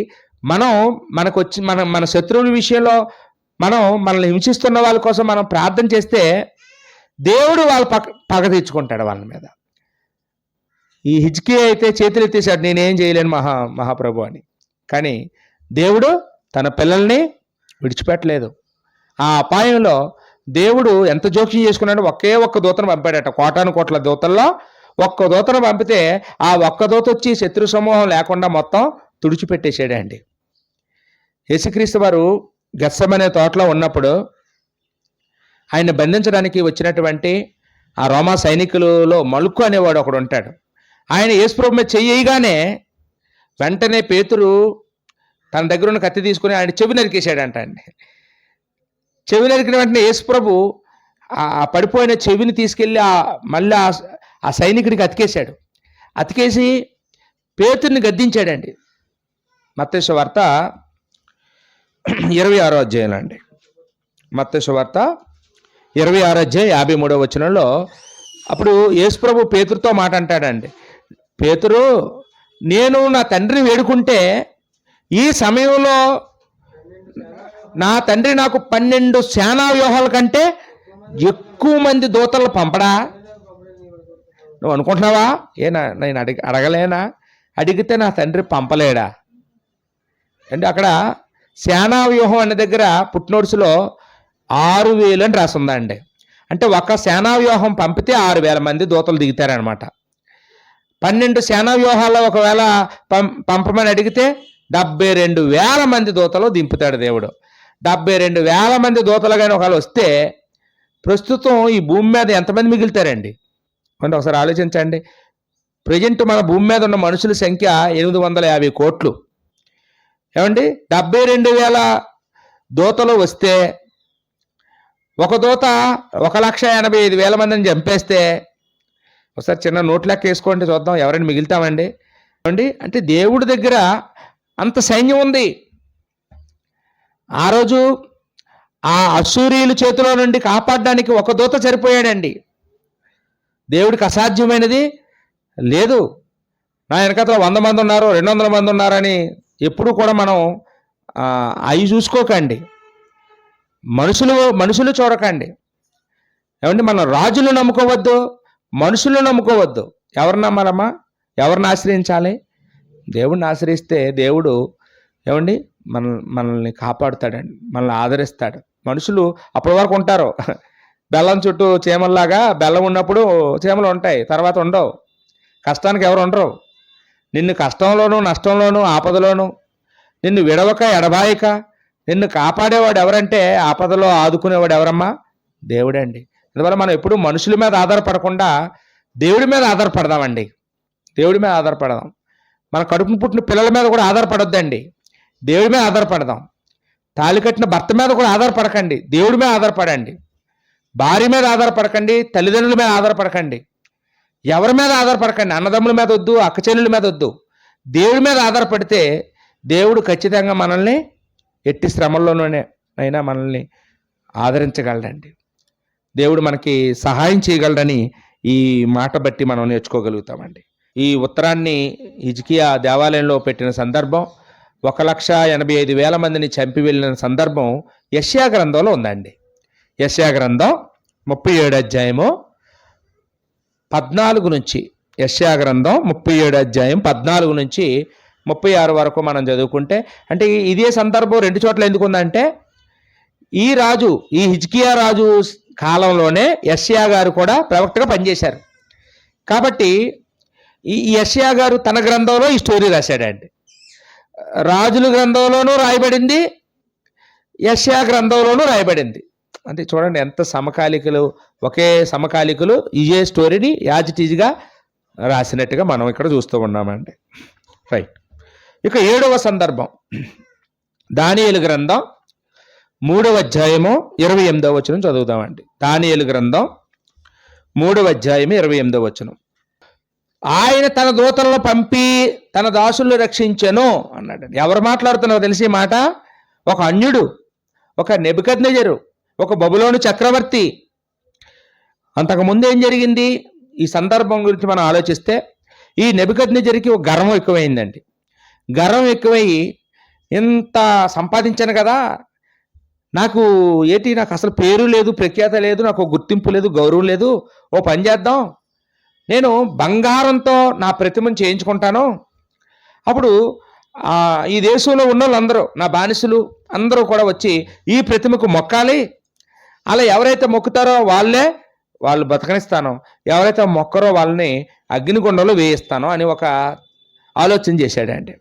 A: మన శత్రువుల విషయంలో మనల్ని హింసిస్తున్న వాళ్ళ కోసం మనం ప్రార్థన చేస్తే దేవుడు వాళ్ళ పగ తీర్చుకుంటాడు వాళ్ళ మీద. ఈ హిజ్కియా అయితే చేతులు ఎత్తేసాడు, నేనేం చేయలేను మహాప్రభు అని. కానీ దేవుడు తన పిల్లల్ని విడిచిపెట్టలేదు. ఆ అపాయంలో దేవుడు ఎంత జోక్యం చేసుకున్నాడో ఒకే ఒక్క దూతను పంపాడట. కోటాను కోట్ల దూతల్లో ఒక్క దూతను పంపితే ఆ ఒక్క దూత వచ్చి శత్రు సమూహం లేకుండా మొత్తం తుడిచిపెట్టేసాడండి. యేసుక్రీస్తు వారు గెత్సెమనే తోటలో ఉన్నప్పుడు ఆయన బంధించడానికి వచ్చినటువంటి ఆ రోమా సైనికులలో మలుకు అనేవాడు ఒకడు ఉంటాడు. ఆయన యేసుప్రభు మీద చెయ్యగానే వెంటనే పేతురు తన దగ్గర ఉన్న కత్తి తీసుకుని ఆయన చెవి నరికేశాడంట అండి. చెవి నరికిన వెంటనే యేసుప్రభు ఆ పడిపోయిన చెవిని తీసుకెళ్ళి మళ్ళీ ఆ సైనికుడికి అతికేశాడు. అతికేసి పేతుర్ని గద్దించాడండి. మత్తయి సువార్త 26వ అధ్యాయం అండి. మత్తయి సువార్త 26వ అధ్యాయం 53వ వచనంలో అప్పుడు యేసుప్రభు పేతురుతో మాట అంటాడండి. పేతురు, నేను నా తండ్రిని వేడుకుంటే ఈ సమయంలో నా తండ్రి నాకు 12 సేనా వ్యూహాల కంటే ఎక్కువ మంది దూతలు పంపడా? నువ్వు అనుకుంటున్నావా? నేను అడగలేనా? అడిగితే నా తండ్రి పంపలేడా? అంటే అక్కడ సేనా వ్యూహం అనే దగ్గర పుట్నోట్స్లో 6,000 అని రాసిందండి. అంటే ఒక సేనా వ్యూహం పంపితే 6,000 మంది దూతలు దిగుతారనమాట. 12 సేనా వ్యూహాల్లో ఒకవేళ పంపమని అడిగితే 72,000 మంది దూతలు దింపుతాడు దేవుడు. 72,000 మంది దూతలు కానీ ఒకవేళ వస్తే ప్రస్తుతం ఈ భూమి మీద ఎంతమంది మిగులుతారండి? అంటే ఒకసారి ఆలోచించండి. ప్రజెంట్ మన భూమి మీద ఉన్న మనుషుల సంఖ్య 850 కోట్లు. ఏమండి, 72,000 దూతలు వస్తే ఒక దూత 1,85,000 మందిని చంపేస్తే ఒకసారి చిన్న నోట్ లెక్క వేసుకోండి, చూద్దాం ఎవరైనా మిగులుతామండి. ఏమండి, అంటే దేవుడి దగ్గర అంత సైన్యం ఉంది. ఆ రోజు ఆ అశ్షూరీయుల చేతిలో నుండి కాపాడడానికి ఒక దూత సరిపోయాడండి. దేవుడికి అసాధ్యమైనది లేదు. నా వెనకతలో 100 మంది ఉన్నారు, 200 మంది ఉన్నారని ఎప్పుడు కూడా మనం అవి చూసుకోకండి. మనుషులు చూడకండి. ఏమండి, మనం రాజులు నమ్ముకోవద్దు, మనుషులు నమ్ముకోవద్దు. ఎవరు నమ్మాలమ్మా? ఎవరిని ఆశ్రయించాలి? దేవుడిని ఆశ్రయిస్తే దేవుడు ఏమండి మనల్ని కాపాడుతాడండి, మనల్ని ఆదరిస్తాడు. మనుషులు అప్పటి వరకు ఉంటారు. బెల్లం చుట్టూ చీమల్లాగా, బెల్లం ఉన్నప్పుడు చీమలు ఉంటాయి, తర్వాత ఉండవు. కష్టానికి ఎవరు ఉండరు. నిన్ను కష్టంలోనూ నష్టంలోనూ ఆపదలోనూ నిన్ను విడవక ఎడబాయక నిన్ను కాపాడేవాడు ఎవరంటే, ఆపదలో ఆదుకునేవాడు ఎవరమ్మా? దేవుడండి. అందువల్ల మనం ఎప్పుడూ మనుషుల మీద ఆధారపడకుండా దేవుడి మీద ఆధారపడదామండి. దేవుడి మీద ఆధారపడదాం. మన కడుపును పుట్టిన పిల్లల మీద కూడా ఆధారపడొద్దండి, దేవుడి మీద ఆధారపడదాం. తాళి కట్టిన భర్త మీద కూడా ఆధారపడకండి, దేవుడి మీద ఆధారపడండి. భార్య మీద ఆధారపడకండి, తల్లిదండ్రుల మీద ఆధారపడకండి, ఎవరి మీద ఆధారపడకండి. అన్నదమ్ముల మీద వద్దు, అక్కచెల్లుల మీద వద్దు. దేవుడి మీద ఆధారపడితే దేవుడు ఖచ్చితంగా మనల్ని ఎట్టి శ్రమల్లోనే అయినా మనల్ని ఆదరించగలడండి. దేవుడు మనకి సహాయం చేయగలడని ఈ మాట బట్టి మనం నేర్చుకోగలుగుతామండి. ఈ ఉత్తరాన్ని హిజ్కియా దేవాలయంలో పెట్టిన సందర్భం, 1,85,000 మందిని చంపి వెళ్ళిన సందర్భం యెషయా గ్రంథంలో ఉందండి. యెషయా గ్రంథం 37 అధ్యాయము 14 నుంచి, యెషయా గ్రంథం 37 అధ్యాయం 14 నుంచి 36 వరకు మనం చదువుకుంటే, అంటే ఇదే సందర్భం 2 చోట్ల ఎందుకు ఉందంటే, ఈ హిజ్కియా రాజు కాలంలోనే యెషయా గారు కూడా ప్రవక్తగా పనిచేశారు. కాబట్టి ఈ యెషయా గారు తన గ్రంథంలో ఈ స్టోరీ రాశాడండి. రాజుల గ్రంథంలోనూ రాయబడింది, యెషయా గ్రంథంలోనూ రాయబడింది. అంటే చూడండి ఎంత సమకాలికులు, ఒకే సమకాలికులు ఇదే స్టోరీని యాజిటీజ్గా రాసినట్టుగా మనం ఇక్కడ చూస్తూ ఉన్నామండి. రైట్. ఇక 7వ సందర్భం, దానియేలు గ్రంథం 3వ అధ్యాయము 28వ వచనం చదువుదామండి. దానియేలు గ్రంథం 3వ అధ్యాయము 28వ వచనం. ఆయన తన దూతలను పంపి తన దాసులను రక్షించెను అన్నాడు. ఎవరు మాట్లాడుతున్నారో తెలిసి మాట? ఒక అన్యుడు, ఒక నెబుకద్నెజరు, ఒక బబులోను చక్రవర్తి. అంతకుముందు ఏం జరిగింది? ఈ సందర్భం గురించి మనం ఆలోచిస్తే, ఈ నెబుకద్నెజరుకి ఒక గర్వం ఎక్కువైందండి. గర్వం ఎక్కువయ్యి, ఇంత సంపాదించాను కదా, నాకు అసలు పేరు లేదు, ప్రఖ్యాత లేదు, నాకు గుర్తింపు లేదు, గౌరవం లేదు, ఓ పని చేద్దాం, నేను బంగారంతో నా ప్రతిమను చేయించుకుంటాను. అప్పుడు ఈ దేశంలో ఉన్న వాళ్ళందరూ, నా బానిసలు అందరూ కూడా వచ్చి ఈ ప్రతిమకు మొక్కాలి. అలా ఎవరైతే మొక్కుతారో వాళ్ళు బతకనిస్తాను, ఎవరైతే మొక్కరో వాళ్ళని అగ్నిగుండంలో వేయిస్తాను అని ఒక ఆలోచన చేశాడండి.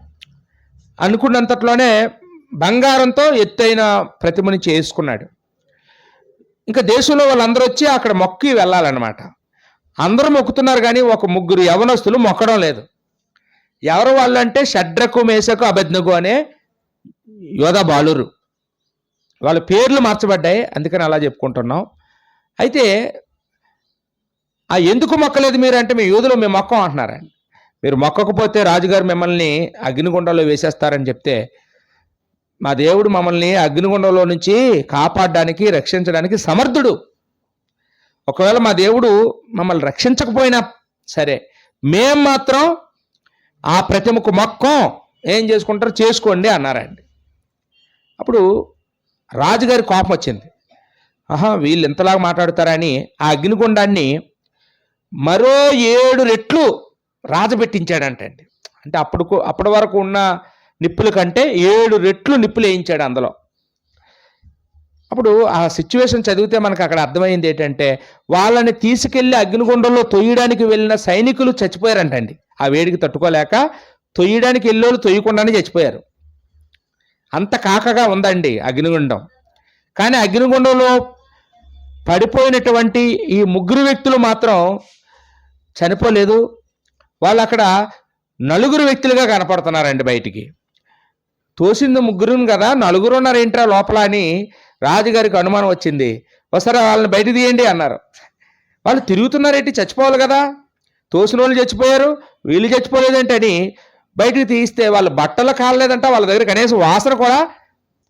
A: అనుకున్నంతట్లోనే బంగారంతో ఎత్తైన ప్రతిమని చేసుకున్నాడు. ఇంకా దేశంలో వాళ్ళందరూ వచ్చి అక్కడ మొక్కి వెళ్ళాలన్నమాట. అందరూ మొక్కుతున్నారు కానీ ఒక 3 యవనస్తులు మొక్కడం లేదు. ఎవరు వాళ్ళు అంటే షడ్రకు, మేషకు, అబేద్నెగో అనే యోధా బాలురు. వాళ్ళ పేర్లు మార్చబడ్డాయి, అందుకని అలా చెప్పుకుంటున్నాం. అయితే ఎందుకు మొక్కలేదు మీరు అంటే, మీ యూదులు మేము మొక్కం అంటున్నారండి. మీరు మొక్కకపోతే రాజుగారు మిమ్మల్ని అగ్నిగుండంలో వేసేస్తారని చెప్తే, మా దేవుడు మమ్మల్ని అగ్నిగుండంలో నుంచి కాపాడడానికి, రక్షించడానికి సమర్థుడు. ఒకవేళ మా దేవుడు మమ్మల్ని రక్షించకపోయినా సరే, మేం మాత్రం ఆ ప్రతిమకు మొక్కం, ఏం చేసుకుంటారో చేసుకోండి అన్నారండి. అప్పుడు రాజుగారి కోపం వచ్చింది. వీళ్ళు ఇంతలాగా మాట్లాడతారని ఆ అగ్నిగుండాన్ని మరో 7 రెట్లు రాజబెట్టించాడంటండి. అంటే అప్పటి వరకు ఉన్న నిప్పుల కంటే 7 రెట్లు నిప్పులు వేయించాడు అందులో. అప్పుడు ఆ సిచ్యువేషన్ చదివితే మనకు అక్కడ అర్థమైంది ఏంటంటే, వాళ్ళని తీసుకెళ్లి అగ్నిగుండంలో తొయ్యడానికి వెళ్ళిన సైనికులు చచ్చిపోయారంటండి ఆ వేడికి తట్టుకోలేక తొయ్యడానికి వెళ్ళోళ్ళు తొయ్యకుండానే చచ్చిపోయారు. అంత కాకగా ఉందండి అగ్నిగుండం. కానీ అగ్నిగుండంలో పడిపోయినటువంటి ఈ ముగ్గురు వ్యక్తులు మాత్రం చనిపోలేదు. వాళ్ళు అక్కడ నలుగురు వ్యక్తులుగా కనపడుతున్నారండి బయటికి. తోసింది ముగ్గురుని కదా, నలుగురు ఉన్నారు ఏంట్రా లోపల అని రాజుగారికి అనుమానం వచ్చింది. ఒకసారి వాళ్ళని బయట తీయండి అన్నారు. వాళ్ళు తిరుగుతున్నారేంటి, చచ్చిపోవాలి కదా, తోసిన వాళ్ళు చచ్చిపోయారు, వీళ్ళు చచ్చిపోలేదేంటని బయటికి తీస్తే వాళ్ళ బట్టలు కాలలేదంట, వాళ్ళ దగ్గర కనీసం వాసన కూడా,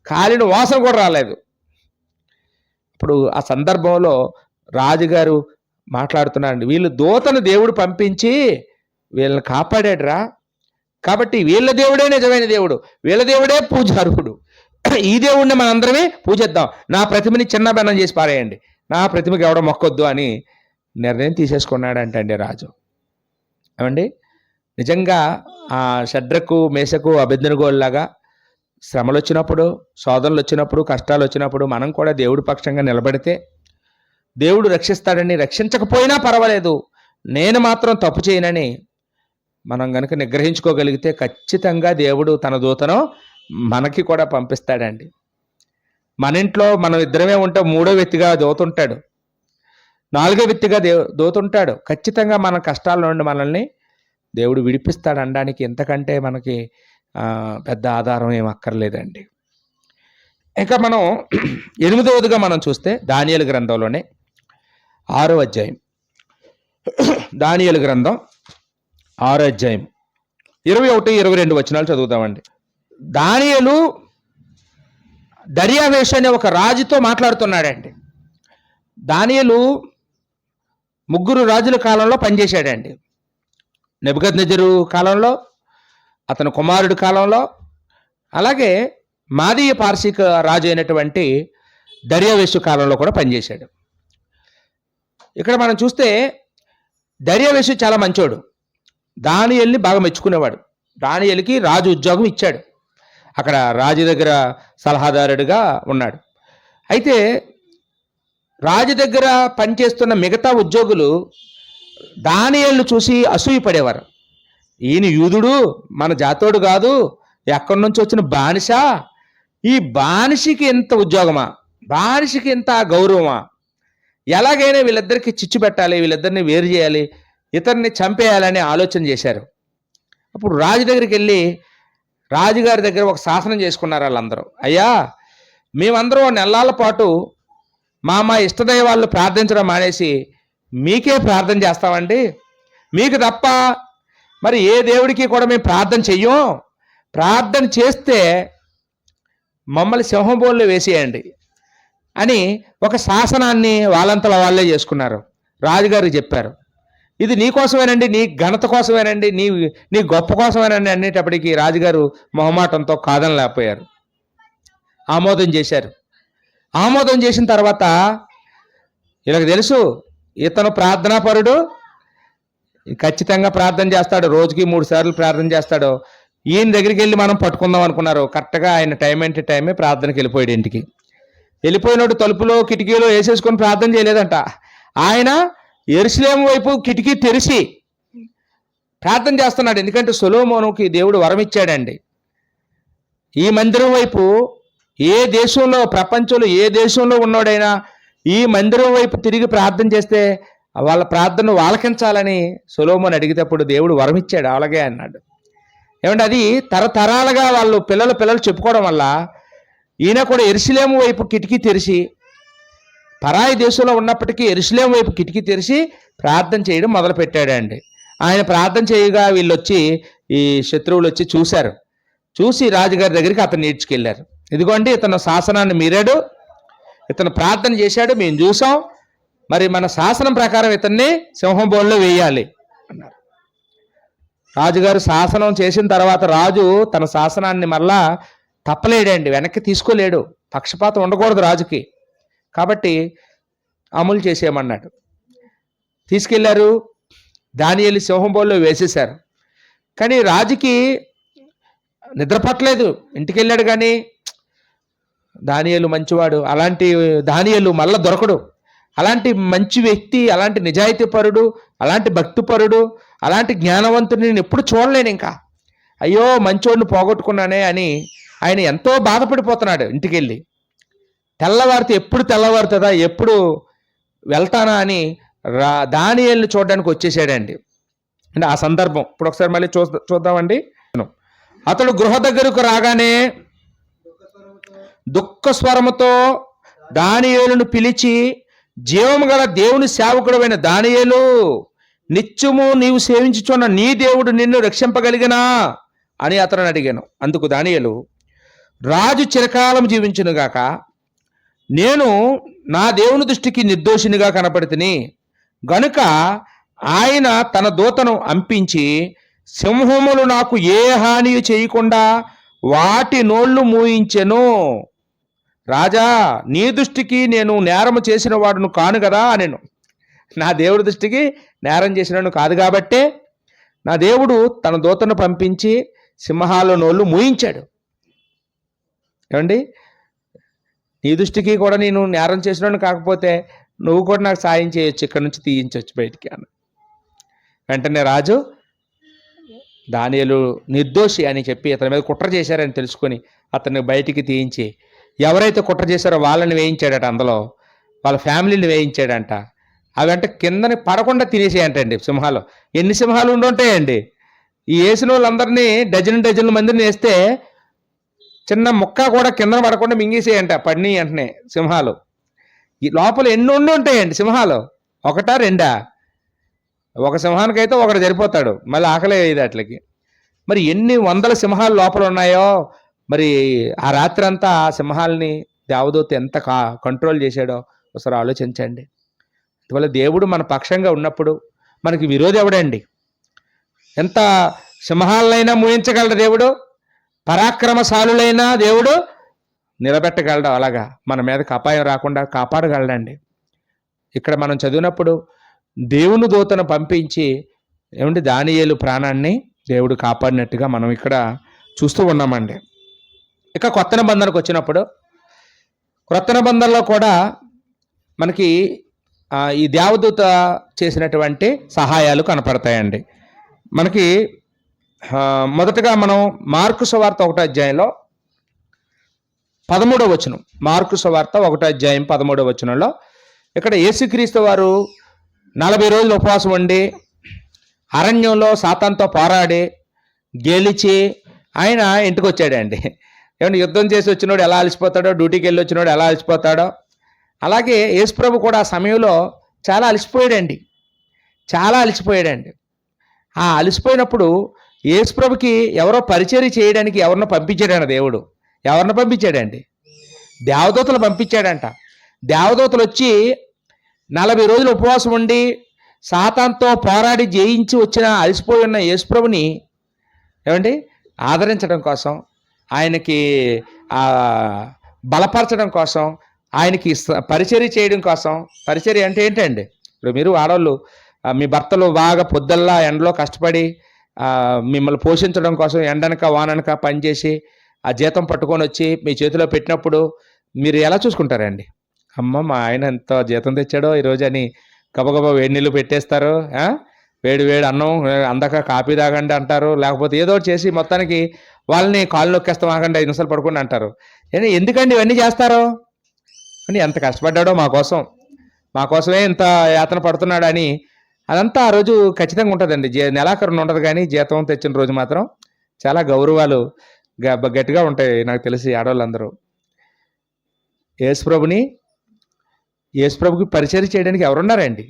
A: కాలిన వాసన కూడా రాలేదు. ఇప్పుడు ఆ సందర్భంలో రాజుగారు మాట్లాడుతున్నారండి, వీళ్ళు దూతను దేవుడు పంపించి వీళ్ళని కాపాడాడురా, కాబట్టి వీళ్ళ దేవుడే నిజమైన దేవుడు, వీళ్ళ దేవుడే పూజార్హుడు, ఈ దేవుడిని మనందరమే పూజిద్దాం, నా ప్రతిమని చిన్న బెన్నం చేసి పారేయండి, నా ప్రతిమకి ఎవడో మొక్కొద్దు అని నిర్ణయం తీసేసుకున్నాడంటండి రాజు. ఏమండి, నిజంగా ఆ షడ్రకు మేషకు అబేద్నెగోలాగా శ్రమలు వచ్చినప్పుడు, శోధనలు వచ్చినప్పుడు, కష్టాలు వచ్చినప్పుడు మనం కూడా దేవుడి పక్షంగా నిలబడితే దేవుడు రక్షిస్తాడని, రక్షించకపోయినా పర్వాలేదు నేను మాత్రం తప్పు చేయనని మనం కనుక నిగ్రహించుకోగలిగితే ఖచ్చితంగా దేవుడు తన దూతను మనకి కూడా పంపిస్తాడండి. మన ఇంట్లో మనం ఇద్దరమే ఉంటే మూడో వ్యక్తిగా దూతుంటాడు, నాలుగో వ్యక్తిగా దూతుంటాడు. ఖచ్చితంగా మన కష్టాల నుండి మనల్ని దేవుడు విడిపిస్తాడు అనడానికి ఇంతకంటే మనకి పెద్ద ఆధారం ఏం అక్కర్లేదండి. ఇంకా మనం 8వదిగా మనం చూస్తే దానియేలు గ్రంథంలోనే 6వ అధ్యాయం, దానియేలు గ్రంథం 6వ అధ్యాయం 21-22 వచనాలు చదువుతామండి. దానియేలు దర్యావేషు అనే ఒక రాజుతో మాట్లాడుతున్నాడండి. దానియేలు 3 రాజుల కాలంలో పనిచేశాడండి. నెబుకద్నెజరు కాలంలో, అతని కుమారుడి కాలంలో, అలాగే మాదీయ పార్శిక రాజు అయినటువంటి దర్యావేషు కాలంలో కూడా పనిచేశాడు. ఇక్కడ మనం చూస్తే దర్యావేషు చాలా మంచోడు, దానియేలుని బాగా మెచ్చుకునేవాడు. దానియేలుకి రాజు ఉద్యోగం ఇచ్చాడు, అక్కడ రాజు దగ్గర సలహాదారుడిగా ఉన్నాడు. అయితే రాజు దగ్గర పనిచేస్తున్న మిగతా ఉద్యోగులు దానియేలును చూసి అసూయ పడేవారు. ఈయన యూదుడు, మన జాతోడు కాదు, ఎక్కడి నుంచి వచ్చిన బానిస, ఈ బానిసకి ఎంత ఉద్యోగమా, బానిసకి ఎంత గౌరవమా, ఎలాగైనా వీళ్ళిద్దరికి చిచ్చు పెట్టాలి, వీళ్ళిద్దరిని వేరు చేయాలి, ఇతన్ని చంపేయాలని ఆలోచన చేశారు. అప్పుడు రాజు దగ్గరికి వెళ్ళి రాజుగారి దగ్గర ఒక శాసనం చేసుకున్నారు వాళ్ళందరూ. అయ్యా, మేమందరం నెలల పాటు మా ఇష్టదైవాళ్ళు ప్రార్థించడం మానేసి మీకే ప్రార్థన చేస్తామండి, మీకు తప్ప మరి ఏ దేవుడికి కూడా మేము ప్రార్థన చెయ్యం, ప్రార్థన చేస్తే మమ్మల్ని సింహబోన్లో వేసేయండి అని ఒక శాసనాన్ని వాళ్ళంతలో వాళ్ళే చేసుకున్నారు. రాజుగారికి చెప్పారు, ఇది నీకోసమేనండి, నీ ఘనత కోసమేనండి, నీ గొప్ప కోసమేనండి అనేటప్పటికీ రాజుగారు మొహమాటంతో కాదని లేకపోయారు, ఆమోదం చేశారు. ఆమోదం చేసిన తర్వాత వీళ్ళకి తెలుసు ఇతను ప్రార్థనాపరుడు, ఖచ్చితంగా ప్రార్థన చేస్తాడు, రోజుకి 3 సార్లు ప్రార్థన చేస్తాడు, ఈయన దగ్గరికి వెళ్ళి మనం పట్టుకుందాం అనుకున్నారు. కరెక్ట్గా ఆయన టైం అంటే టైమే ప్రార్థనకి వెళ్ళిపోయాడు. ఇంటికి వెళ్ళిపోయినట్టు తలుపులో కిటికీలో వేసేసుకొని ప్రార్థన చేయలేదంట. ఆయన యెరూషలేము వైపు కిటికీ తెరిచి ప్రార్థన చేస్తున్నాడు. ఎందుకంటే సొలొమోనుకి దేవుడు వరం ఇచ్చాడండి, ఈ మందిరం వైపు ఏ దేశంలో, ప్రపంచంలో ఏ దేశంలో ఉన్నోడైనా ఈ మందిరం వైపు తిరిగి ప్రార్థన చేస్తే వాళ్ళ ప్రార్థనను ఆలకించాలని సొలొమోను అడిగేటప్పుడు దేవుడు వరం ఇచ్చాడు, అలాగే అన్నాడు. ఏమంటే అది తరతరాలుగా వాళ్ళు పిల్లలు చెప్పుకోవడం వల్ల ఈయన కూడా యెరూషలేము వైపు కిటికీ తెరిచి, పరాయి దేశంలో ఉన్నప్పటికీ యెరూషలేము వైపు కిటికీ తెరిచి ప్రార్థన చేయడం మొదలుపెట్టాడండి. ఆయన ప్రార్థన చేయగా వీళ్ళు వచ్చి, ఈ శత్రువులు వచ్చి చూశారు. చూసి రాజుగారి దగ్గరికి అతను ఈడ్చుకెళ్ళారు. ఇదిగోండి ఇతను శాసనాన్ని మీరాడు, ఇతను ప్రార్థన చేశాడు, మేము చూసాం, మరి మన శాసనం ప్రకారం ఇతన్ని సింహం బోన్లో వేయాలి అన్నారు. రాజుగారు శాసనం చేసిన తర్వాత రాజు తన శాసనాన్ని మళ్ళా తప్పలేడండి, వెనక్కి తీసుకోలేడు, పక్షపాతం ఉండకూడదు రాజుకి, కాబట్టి అమలు చేసేయమన్నాడు. తీసుకెళ్లారు, దానియేలు సింహం బోన్లో వేసేశారు. కానీ రాజుకి నిద్ర పట్టలేదు. ఇంటికి వెళ్ళాడు కానీ దానియేలు మంచివాడు, అలాంటి దానియేలు మళ్ళా దొరకడు. అలాంటి మంచి వ్యక్తి, అలాంటి నిజాయితీపరుడు, అలాంటి భక్తిపరుడు, అలాంటి జ్ఞానవంతుడిని నేను ఎప్పుడు చూడలేను ఇంకా. అయ్యో మంచోడిని పోగొట్టుకున్నానే అని ఆయన ఎంతో బాధపడిపోతున్నాడు. ఇంటికి వెళ్ళి తెల్లవారితే ఎప్పుడు తెల్లవారుతుందా, ఎప్పుడు వెళ్తానా అని దానియేలుని చూడడానికి వచ్చేసాడండి. అంటే ఆ సందర్భం ఇప్పుడు ఒకసారి మళ్ళీ చూద్దామండి. అతడు గృహ దగ్గరకు రాగానే దుఃఖ స్వరముతో దానియేలును పిలిచి, జీవము గల దేవుని సేవకుడైన దానియేలు, నిత్యము నీవు సేవించుచున్న నీ దేవుడు నిన్ను రక్షింపగలిగినా అని అతను అడిగాను. అందుకు దానియేలు, రాజు చిరకాలం జీవించునుగాక, నేను నా దేవుని దృష్టికి నిర్దోషినిగా కనపడితిని గనుక ఆయన తన దూతను అంపించి సింహములు నాకు ఏ హాని చేయకుండా వాటి నోళ్లు మూయించెను. రాజా, నీ దృష్టికి నేను నేరము చేసిన వాడును కాను కదా నేను. నా దేవుడి దృష్టికి నేరం చేసినను కాదు కాబట్టే నా దేవుడు తన దూతను పంపించి సింహాల నోళ్ళు మూయించాడు. ఏమండి, నీ దృష్టికి కూడా నేను నేరం చేసినాను కాకపోతే నువ్వు కూడా నాకు సాయం చేయొచ్చు, ఇక్కడ నుంచి తీయించవచ్చు బయటికి అని. వెంటనే రాజు దానియేలు నిర్దోషి అని చెప్పి అతని మీద కుట్ర చేశారని తెలుసుకొని అతన్ని బయటికి తీయించి, ఎవరైతే కుట్ర చేశారో వాళ్ళని వేయించాడట, అందులో వాళ్ళ ఫ్యామిలీని వేయించాడంట. అవంటే కిందని పడకుండా తినేసేయంటండి సింహాలు. ఎన్ని సింహాలు ఉండుంటాయండి? ఈ వేసిన వాళ్ళందరినీ డజన్ల మందిని వేస్తే చిన్న ముక్క కూడా కిందన పడకుండా మింగేసేయంట పడిని వెంటనే సింహాలు. ఈ లోపల ఎన్ని ఉంటాయండి సింహాలు? ఒకటా రెండా? ఒక సింహానికైతే ఒకడు సరిపోతాడు, మళ్ళీ ఆకలే వేయదు అట్లకి. మరి ఎన్ని వందల సింహాలు లోపల ఉన్నాయో, మరి ఆ రాత్రి అంతా ఆ సింహాలని దేవదూత ఎంత కంట్రోల్ చేశాడో ఒకసారి ఆలోచించండి. అందువల్ల దేవుడు మన పక్షంగా ఉన్నప్పుడు మనకి విరోధి ఎవడండి? ఎంత సింహాలనైనా మూయించగలడు దేవుడు, పరాక్రమశాలులైనా దేవుడు నిలబెట్టగలడు. అలాగా మన మీదకి అపాయం రాకుండా కాపాడగలడండి. ఇక్కడ మనం చదివినప్పుడు దేవుని దూతను పంపించి ఏమంటే దానియేలు ప్రాణాన్ని దేవుడు కాపాడినట్టుగా మనం ఇక్కడ చూస్తూ ఉన్నామండి. ఇక కొత్త నిబంధనకు వచ్చినప్పుడు క్రొత్త నిబంధనలో కూడా మనకి ఈ దేవదూత చేసినటువంటి సహాయాలు కనపడతాయండి. మనకి మొదటగా మనం మార్కు సువార్త 1వ అధ్యాయంలో 13వ వచనం, మార్కు సువార్త 1వ అధ్యాయం 13వ వచనంలో ఇక్కడ యేసుక్రీస్తు వారు 40 రోజులు ఉపవాసం ఉండి అరణ్యంలో సాతానుతో పోరాడి గెలిచి ఆయన ఇంటికి వచ్చాడండి. ఏమన్నా యుద్ధం చేసి వచ్చినోడు ఎలా అలసిపోతాడో, డ్యూటీకి వెళ్ళి వచ్చినోడు ఎలా అలసిపోతాడో, అలాగే యేసుప్రభు కూడా ఆ సమయంలో చాలా అలసిపోయాడండి. ఆ అలసిపోయినప్పుడు యేసుప్రభుకి ఎవరో పరిచర్య చేయడానికి ఎవరినో పంపించాడంట దేవుడు. ఎవరిని పంపించాడండి? దేవదూతలు పంపించాడంట. దేవదూతలు వచ్చి 40 రోజులు ఉపవాసం ఉండి సాతానుతో పోరాడి జయించి వచ్చిన అలసిపోయి ఉన్న యేసుప్రభుని ఏమండి ఆదరించడం కోసం, ఆయనకి బలపరచడం కోసం, ఆయనకి పరిచర్య చేయడం కోసం. పరిచర్య అంటే ఏంటండి? ఇప్పుడు మీరు ఆడవాళ్ళు మీ భర్తలు బాగా పొద్దుల్లా ఎండలో కష్టపడి మిమ్మల్ని పోషించడం కోసం ఎండనక వాననక పనిచేసి ఆ జీతం పట్టుకొని వచ్చి మీ చేతిలో పెట్టినప్పుడు మీరు ఎలా చూసుకుంటారండి? అమ్మ మా ఆయన ఎంత జీతం తెచ్చాడో ఈరోజు అని గబగబా వేడి నీళ్ళు పెట్టేస్తారు, వేడి అన్నం అందాక కాఫీ తాగండి అంటారు, లేకపోతే ఏదో చేసి మొత్తానికి వాళ్ళని కాళ్ళు నొక్కేస్తాం ఆగండి 5 నిమిషాలు పడుకోండి అంటారు. ఎందుకండి ఇవన్నీ చేస్తారు అని? ఎంత కష్టపడ్డాడో మా కోసమే ఇంత యాతన పడుతున్నాడు అని అదంతా ఆ రోజు ఖచ్చితంగా ఉంటుందండి. నెలాఖరున ఉండదు, కానీ జీతం తెచ్చిన రోజు మాత్రం చాలా గౌరవాలు గట్టిగా ఉంటాయి. నాకు తెలిసి ఆడవాళ్ళందరూ యేసుప్రభుకి పరిచర్య చేయడానికి ఎవరున్నారండి?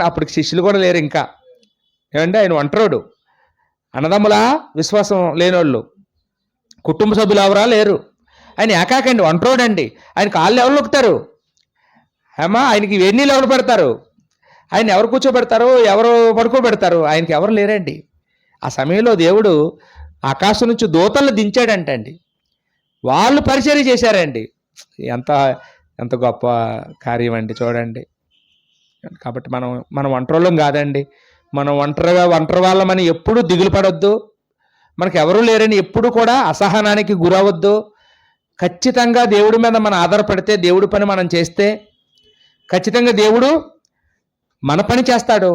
A: అప్పటికి శిష్యులు కూడా లేరు ఇంకా. ఏమంటే ఆయన ఒంటరోడు, అన్నదమ్ములా విశ్వాసం లేనోళ్ళు, కుటుంబ సభ్యులు ఎవరా లేరు. ఆయన ఏకాకండి, ఒంటరోడండి. ఆయన కాళ్ళు ఎవరు నొక్కుతారు? ఆయనకి వేడి నీళ్ళు ఎవరు పెడతారు? ఆయన ఎవరు కూర్చోబెడతారు, ఎవరు పడుకోబెడతారు? ఆయనకి ఎవరు లేరండి. ఆ సమయంలో దేవుడు ఆకాశం నుంచి దూతలను దించాడంటండి. వాళ్ళు పరిచర్య చేశారండి. ఎంత గొప్ప కార్యం అండి చూడండి. కాబట్టి మనం ఒంటరిళ్ళం కాదండి. మనం ఒంటరి వాళ్ళమని ఎప్పుడు దిగులు పడొద్దు. మనకు ఎవరూ లేరని ఎప్పుడు కూడా అసహనానికి గురవద్దు. ఖచ్చితంగా దేవుడి మీద మనం ఆధారపడితే, దేవుడి పని మనం చేస్తే ఖచ్చితంగా దేవుడు మన పని చేస్తాడు,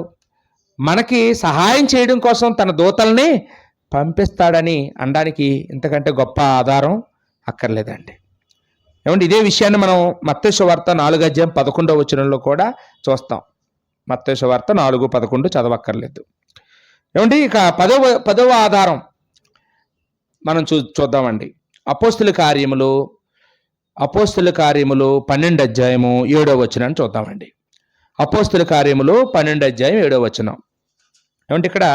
A: మనకి సహాయం చేయడం కోసం తన దూతల్ని పంపిస్తాడని అనడానికి ఇంతకంటే గొప్ప ఆధారం అక్కర్లేదండి. ఏమంటే ఇదే విషయాన్ని మనం మత్తయి సువార్త 4:11 కూడా చూస్తాం. మత్తయి సువార్త 4:11 చదవక్కర్లేదు. ఏమండి ఇక పదవ ఆధారం మనం చూద్దామండి. అపోస్తుల కార్యములు 12:7 చూద్దామండి. అపోస్తుల కార్యములు 12:7. ఏమంటే ఇక్కడ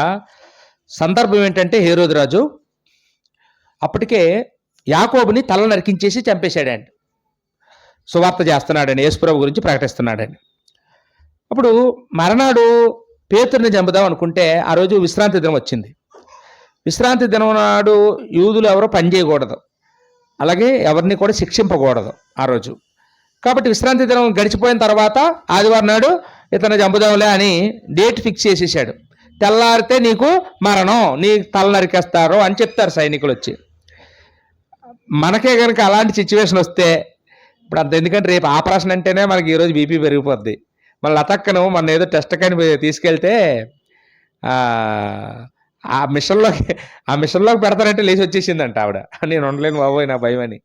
A: సందర్భం ఏంటంటే హేరోదు రాజు అప్పటికే యాకోబుని తల నరికించేసి చంపేశాడండి. సువార్త చేస్తున్నాడని, యేసుప్రభు గురించి ప్రకటిస్తున్నాడని. అప్పుడు మరనాడు పేతురుని చంపుదాం అనుకుంటే ఆ రోజు విశ్రాంతి దినం వచ్చింది. విశ్రాంతి దినం నాడు యూదులు ఎవరో పని చేయకూడదు, అలాగే ఎవరిని కూడా శిక్షింపకూడదు ఆ రోజు. కాబట్టి విశ్రాంతి దినం గడిచిపోయిన తర్వాత ఆదివారం నాడు ఇతను చంపుదాంలే అని డేట్ ఫిక్స్ చేసేసాడు. తెల్లారితే నీకు మరణం, నీ తల నరికేస్తారు అని చెప్తారు సైనికులు వచ్చి. మనకే కనుక అలాంటి సిచ్యువేషన్ వస్తే ఇప్పుడు అంత, ఎందుకంటే రేపు ఆపరేషన్ అంటేనే మనకి ఈరోజు బీపీ పెరిగిపోద్ది. మళ్ళీ అతక్కను మన ఏదో టెస్ట్ కానీ తీసుకెళ్తే ఆ మిషన్లోకి పెడతారంటే లేచి వచ్చేసిందంట ఆవిడ. నేను ఉండలేను బాబోయ్ నా భయం అని.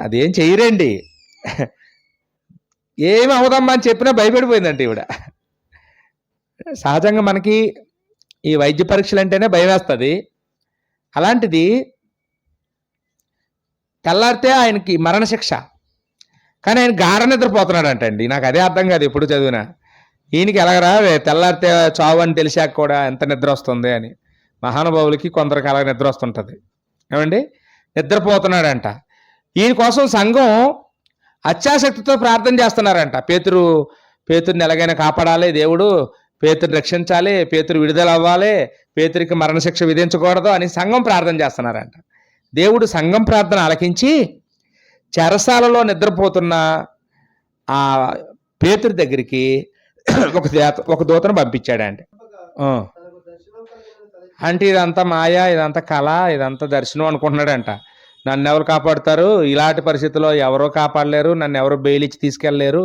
A: అదేం చెయ్యరండి, ఏమి అవదమ్మా అని చెప్పినా భయపడిపోయిందంట ఈవిడ. సహజంగా మనకి ఈ వైద్య పరీక్షలు అంటేనే భయం వేస్తుంది. అలాంటిది తెల్లారితే ఆయనకి మరణశిక్ష, కానీ ఆయన గాఢ నిద్రపోతున్నాడు అంటండి. నాకు అదే అర్థం కాదు ఎప్పుడు చదివినా. ఈయనకి ఎలాగరా తెల్లారితే చావు అని తెలిసాక కూడా ఎంత నిద్ర వస్తుంది అని. మహానుభావులకి కొందరికి అలాగ నిద్ర వస్తుంటుంది. ఏమండి నిద్రపోతున్నాడంట. ఈయన కోసం సంఘం అత్యాసక్తితో ప్రార్థన చేస్తున్నారంట. పేతురుని ఎలాగైనా కాపాడాలి దేవుడు, పేతురు రక్షించాలి, పేతురు విడుదల అవ్వాలి, పేతురికి మరణశిక్ష విధించకూడదు అని సంఘం ప్రార్థన చేస్తున్నారంట. దేవుడు సంఘం ప్రార్థన ఆలకించి చెరసాలలో నిద్రపోతున్న ఆ పేతురు దగ్గరికి ఒక దూతను పంపించాడండి. అంటే ఇదంతా మాయ, ఇదంతా కళ, ఇదంతా దర్శనం అనుకుంటున్నాడంట. నన్ను ఎవరు కాపాడుతారు, ఇలాంటి పరిస్థితుల్లో ఎవరో కాపాడలేరు, నన్ను ఎవరు బెయిల్ ఇచ్చి తీసుకెళ్ళలేరు,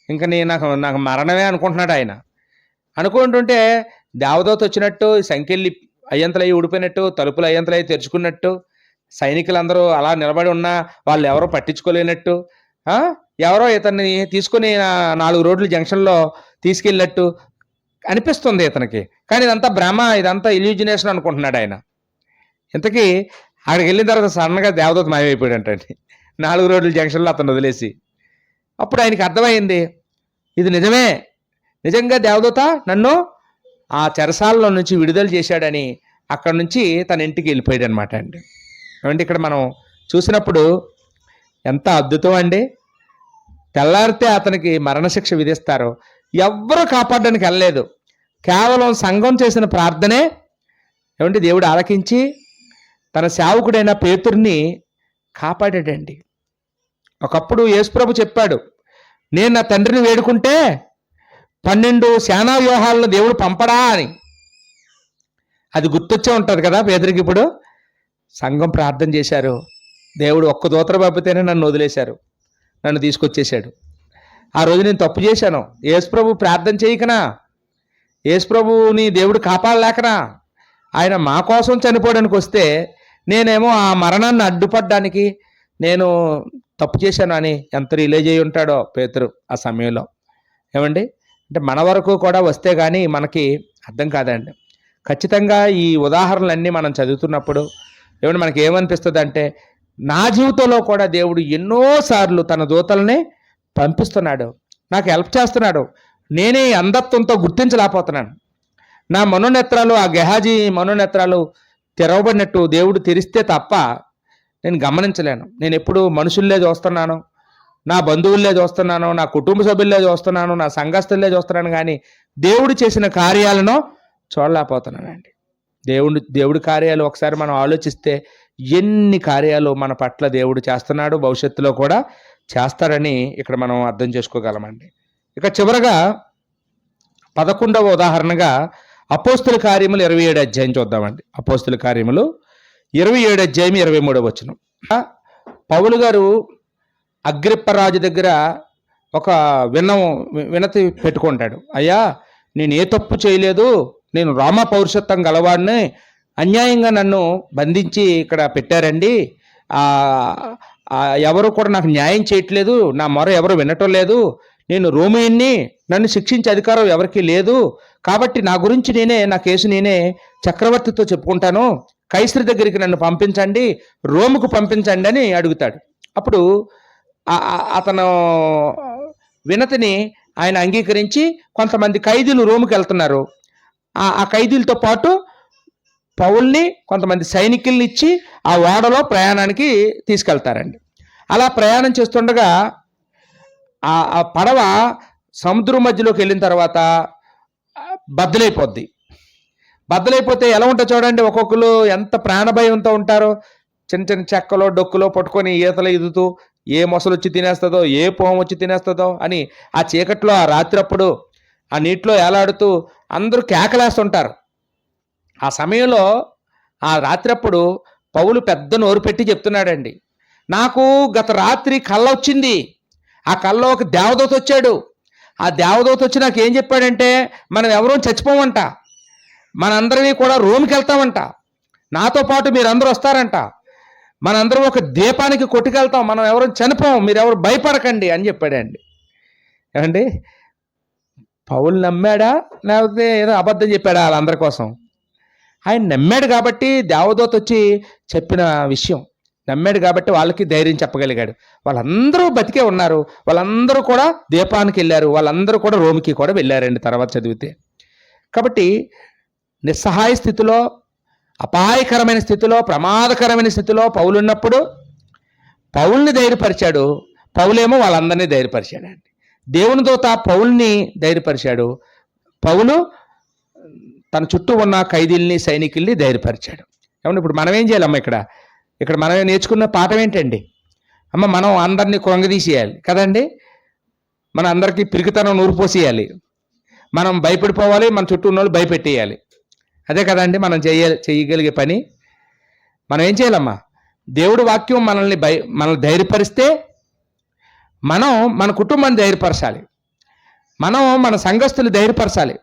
A: ఇంకా నాకు మరణమే అనుకుంటున్నాడు ఆయన. అనుకుంటుంటే దేవదూత వచ్చినట్టు, సంఖ్యలు అయ్యంతలయ్యి ఊడిపోయినట్టు, తలుపులు అయ్యంతలయ్యి తెరుచుకున్నట్టు, సైనికులందరూ అలా నిలబడి ఉన్నా వాళ్ళు ఎవరో పట్టించుకోలేనట్టు, ఎవరో ఇతన్ని తీసుకుని 4 రోడ్లు జంక్షన్లో తీసుకెళ్ళినట్టు అనిపిస్తుంది ఇతనికి. కానీ ఇదంతా భ్రమ, ఇదంతా ఇల్యూజినేషన్ అనుకుంటున్నాడు ఆయన. ఇంతకీ అక్కడికి వెళ్ళిన తర్వాత సడన్గా దేవదూత మాయమైపోయాడంటండి 4 రోడ్ల జంక్షన్లో అతను వదిలేసి. అప్పుడు ఆయనకి అర్థమైంది, ఇది నిజమే, నిజంగా దేవదూత నన్ను ఆ చెరసాలలో నుంచి విడుదల చేశాడని అక్కడి నుంచి తన ఇంటికి వెళ్ళిపోయాడు అనమాట అండి. ఏమంటే ఇక్కడ మనం చూసినప్పుడు ఎంత అద్భుతం అండి. తెల్లారితే అతనికి మరణశిక్ష విధిస్తారు, ఎవ్వరూ కాపాడడానికి వెళ్ళలేదు, కేవలం సంఘం చేసిన ప్రార్థనే ఏమంటే దేవుడు ఆలకించి తన సేవకుడైన పేతుర్ని కాపాడాడండి. ఒకప్పుడు యేసుప్రభు చెప్పాడు, నేను నా తండ్రిని వేడుకుంటే 12 సేనా వ్యూహాలను దేవుడు పంపడా అని. అది గుర్తొచ్చే ఉంటుంది కదా పేతురికి. ఇప్పుడు సంఘం ప్రార్థన చేశారు, దేవుడు ఒక్క దూతను పంపితేనే నన్ను వదిలేశారు, నన్ను తీసుకొచ్చేశాడు. ఆ రోజు నేను తప్పు చేశాను, యేసుప్రభు ప్రార్థన చేయకనా, యేసుప్రభుని దేవుడు కాపాడలేకనా, ఆయన మా కోసం చనిపోవడానికి వస్తే నేనేమో ఆ మరణాన్ని అడ్డుపడడానికి నేను తప్పు చేశాను అని ఎంత రిలేజ్ అయి ఉంటాడో పేతురు ఆ సమయంలో. ఏమండి అంటే మన వరకు కూడా వస్తే కానీ మనకి అర్థం కాదండి. ఖచ్చితంగా ఈ ఉదాహరణలన్నీ మనం చదువుతున్నప్పుడు ఏమంటే మనకి ఏమనిపిస్తుంది అంటే, నా జీవితంలో కూడా దేవుడు ఎన్నోసార్లు తన దూతల్ని పంపిస్తున్నాడు, నాకు హెల్ప్ చేస్తున్నాడు. నేనే అంధత్వంతో గుర్తించలేకపోతున్నాను. నా మనోనేత్రాలు, ఆ గెహాజీ మనోనేత్రాలు తెరవబడినట్టు దేవుడు తెరిస్తే తప్ప నేను గమనించలేను. నేను ఎప్పుడు మనుషుల్లే చూస్తున్నాను, నా బంధువుల్లే చూస్తున్నాను, నా కుటుంబ సభ్యుల్లే చూస్తున్నాను, నా సంఘస్థుల్లే చూస్తున్నాను, కానీ దేవుడు చేసిన కార్యాలను చూడలేకపోతున్నానండి. దేవుడి కార్యాలు ఒకసారి మనం ఆలోచిస్తే ఎన్ని కార్యాలు మన పట్ల దేవుడు చేస్తున్నాడు, భవిష్యత్తులో కూడా చేస్తాడని ఇక్కడ మనం అర్థం చేసుకోగలమండి. ఇక చివరగా 11వ ఉదాహరణగా అపోస్తుల కార్యములు 27 చూద్దామండి. అపోస్తుల కార్యములు 27 23 పౌలు గారు అగ్రిప్పరాజు దగ్గర ఒక వినతి పెట్టుకుంటాడు. అయ్యా, నేను ఏ తప్పు చేయలేదు, నేను రోమా పౌరుషత్వం గలవాడిని, అన్యాయంగా నన్ను బంధించి ఇక్కడ పెట్టారండి, ఎవరు కూడా నాకు న్యాయం చేయట్లేదు, నా మొర ఎవరు వినటం లేదు, నేను రోమియన్ని, నన్ను శిక్షించే అధికారం ఎవరికీ లేదు, కాబట్టి నా గురించి నేనే, నా కేసు నేనే చక్రవర్తితో చెప్పుకుంటాను, కైసరి దగ్గరికి నన్ను పంపించండి, రోముకు పంపించండి అని అడుగుతాడు. అప్పుడు అతను వినతిని ఆయన అంగీకరించి కొంతమంది ఖైదీలు రోముకి వెళ్తున్నారు. ఆ ఖైదీలతో పాటు పౌల్ని కొంతమంది సైనికుల్ని ఇచ్చి ఆ ఓడలో ప్రయాణానికి తీసుకెళ్తారండి. అలా ప్రయాణం చేస్తుండగా ఆ పడవ సముద్రం మధ్యలోకి వెళ్ళిన తర్వాత బద్దలైపోతే ఎలా ఉంటుందో చూడండి. ఒక్కొక్కరు ఎంత ప్రాణభయంతో ఉంటారో, చిన్న చిన్న చెక్కలో డొక్కులో పట్టుకొని ఈతలు ఈదుతూ ఏ మొసలు వచ్చి తినేస్తుందో, ఏ పాము వచ్చి తినేస్తుందో అని ఆ చీకట్లో ఆ రాత్రప్పుడు ఆ నీటిలో ఏలాడుతూ అందరూ కేకలేస్తుంటారు. ఆ సమయంలో ఆ రాత్రప్పుడు పౌలు పెద్ద నోరు పెట్టి చెప్తున్నాడండి, నాకు గత రాత్రి కళ్ళ వచ్చింది, ఆ కళ్ళలో ఒక దేవదూత వచ్చాడు, ఆ దేవదూత వచ్చి నాకు ఏం చెప్పాడంటే, మనం ఎవరూ చచ్చిపోమంట, మనందరినీ కూడా రోమ్కి వెళ్తామంట, నాతో పాటు మీరందరూ వస్తారంట, మనందరం ఒక దీపానికి కొట్టుకెళ్తాం, మనం ఎవరు చనిపోం, మీరెవరు భయపడకండి అని చెప్పాడండి. ఏమండి, పౌలు నమ్మాడా లేకపోతే ఏదో అబద్ధం చెప్పాడా వాళ్ళందరి కోసం? ఆయన నమ్మాడు కాబట్టి దేవదూత వచ్చి చెప్పిన విషయం నమ్మాడు కాబట్టి వాళ్ళకి ధైర్యం చెప్పగలిగాడు. వాళ్ళందరూ బతికే ఉన్నారు, వాళ్ళందరూ కూడా దీపానికి వెళ్ళారు, వాళ్ళందరూ కూడా రోమికి కూడా వెళ్ళారండి తర్వాత చదివితే. కాబట్టి నిస్సహాయ స్థితిలో, అపాయకరమైన స్థితిలో, ప్రమాదకరమైన స్థితిలో పౌలు ఉన్నప్పుడు పౌల్ని ధైర్యపరిచాడు, పౌలేమో వాళ్ళందరినీ ధైర్యపరిచాడండి. దేవుని దూత పౌల్ని ధైర్యపరిచాడు, పౌలు తన చుట్టూ ఉన్న ఖైదీల్ని సైనికుల్ని ధైర్యపరిచాడు. ఏమన్నా ఇప్పుడు మనం ఏం చేయాలమ్మ? ఇక్కడ మనం నేర్చుకున్న పాఠం ఏంటండి అమ్మ? మనం అందరినీ కృంగదీసేయాలి కదండి, మన అందరికీ పిరికితనం నూరిపోసేయాలి, మనం భయపడిపోవాలి, మన చుట్టూ ఉన్న వాళ్ళు భయపెట్టేయాలి. అదే కదండి మనం చేయగలిగే పని. మనం ఏం చేయాలమ్మా? దేవుడి వాక్యం మనల్ని ధైర్యపరిస్తే మనం మన కుటుంబాన్ని ధైర్యపరచాలి, మనం మన సంఘస్థులు ధైర్యపరచాలి,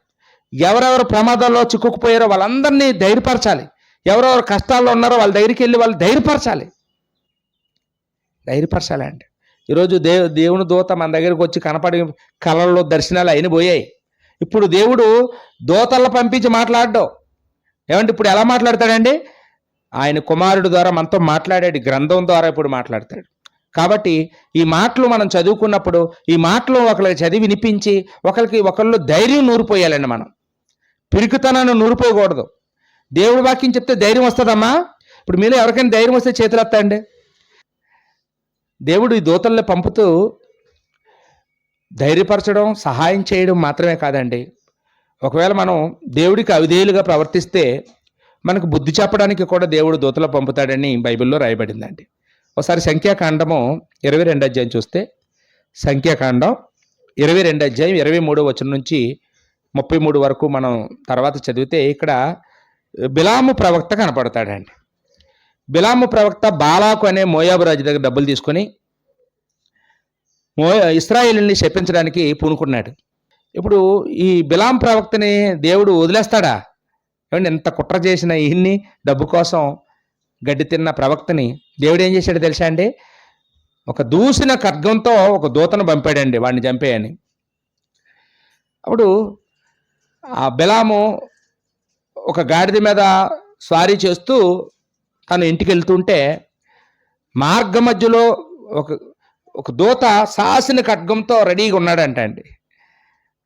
A: ఎవరెవరు ప్రమాదాల్లో చిక్కుకుపోయారో వాళ్ళందరినీ ధైర్యపరచాలి, ఎవరెవరు కష్టాల్లో ఉన్నారో వాళ్ళ దగ్గరికి వెళ్ళి వాళ్ళు ధైర్యపరచాలి అండి. ఈరోజు దేవుని దూత మన దగ్గరికి వచ్చి కనపడి కళల్లో దర్శనాలు అయిన పోయాయి. ఇప్పుడు దేవుడు దూతలను పంపించి మాట్లాడడం ఏమంటే ఇప్పుడు ఎలా మాట్లాడతాడండి? ఆయన కుమారుడు ద్వారా మనతో మాట్లాడాడు, గ్రంథం ద్వారా ఇప్పుడు మాట్లాడతాడు. కాబట్టి ఈ మాటలు మనం చదువుకున్నప్పుడు ఈ మాటలు ఒకరికి చదివి వినిపించి ఒకళ్ళు ధైర్యం నూరిపోయాలండి. మనం పిరికితనాన్ని నూరిపోకూడదు. దేవుడి వాక్యం చెప్తే ధైర్యం వస్తుందమ్మా. ఇప్పుడు మీలో ఎవరికైనా ధైర్యం వస్తే చేతులు ఎత్తండి. దేవుడు ఈ దూతల్ని పంపుతూ ధైర్యపరచడం, సహాయం చేయడం మాత్రమే కాదండి, ఒకవేళ మనం దేవుడికి అవిధేయులుగా ప్రవర్తిస్తే మనకు బుద్ధి చెప్పడానికి కూడా దేవుడు దూతలు పంపుతాడని బైబిల్లో రాయబడిందండి. ఒకసారి సంఖ్యాకాండము 22 అధ్యాయం చూస్తే, సంఖ్యాకాండం 22 అధ్యాయం 23 వచనం నుంచి 33 వరకు మనం తర్వాత చదివితే ఇక్కడ బిలాము ప్రవక్త కనపడతాడండి. బిలాము ప్రవక్త బాలాకు అనే మోయాబు రాజు దగ్గర డబ్బులు తీసుకొని ఇశ్రాయేలుని శపించడానికి పూనుకున్నాడు. ఇప్పుడు ఈ బిలాం ప్రవక్తని దేవుడు వదిలేస్తాడా? ఏమంటే ఎంత కుట్ర చేసిన ఈయన్ని డబ్బు కోసం గడ్డి తిన్న ప్రవక్తని దేవుడు ఏం చేశాడో తెలుసా అండి? ఒక దూసిన ఖడ్గంతో ఒక దూతను పంపాడండి వాడిని చంపేయని. అప్పుడు ఆ బిలాము ఒక గాడిద మీద స్వారీ చేస్తూ తను ఇంటికి వెళ్తుంటే మార్గ మధ్యలో ఒక దూత సాసిన ఖడ్గంతో రెడీగా ఉన్నాడంట అండి.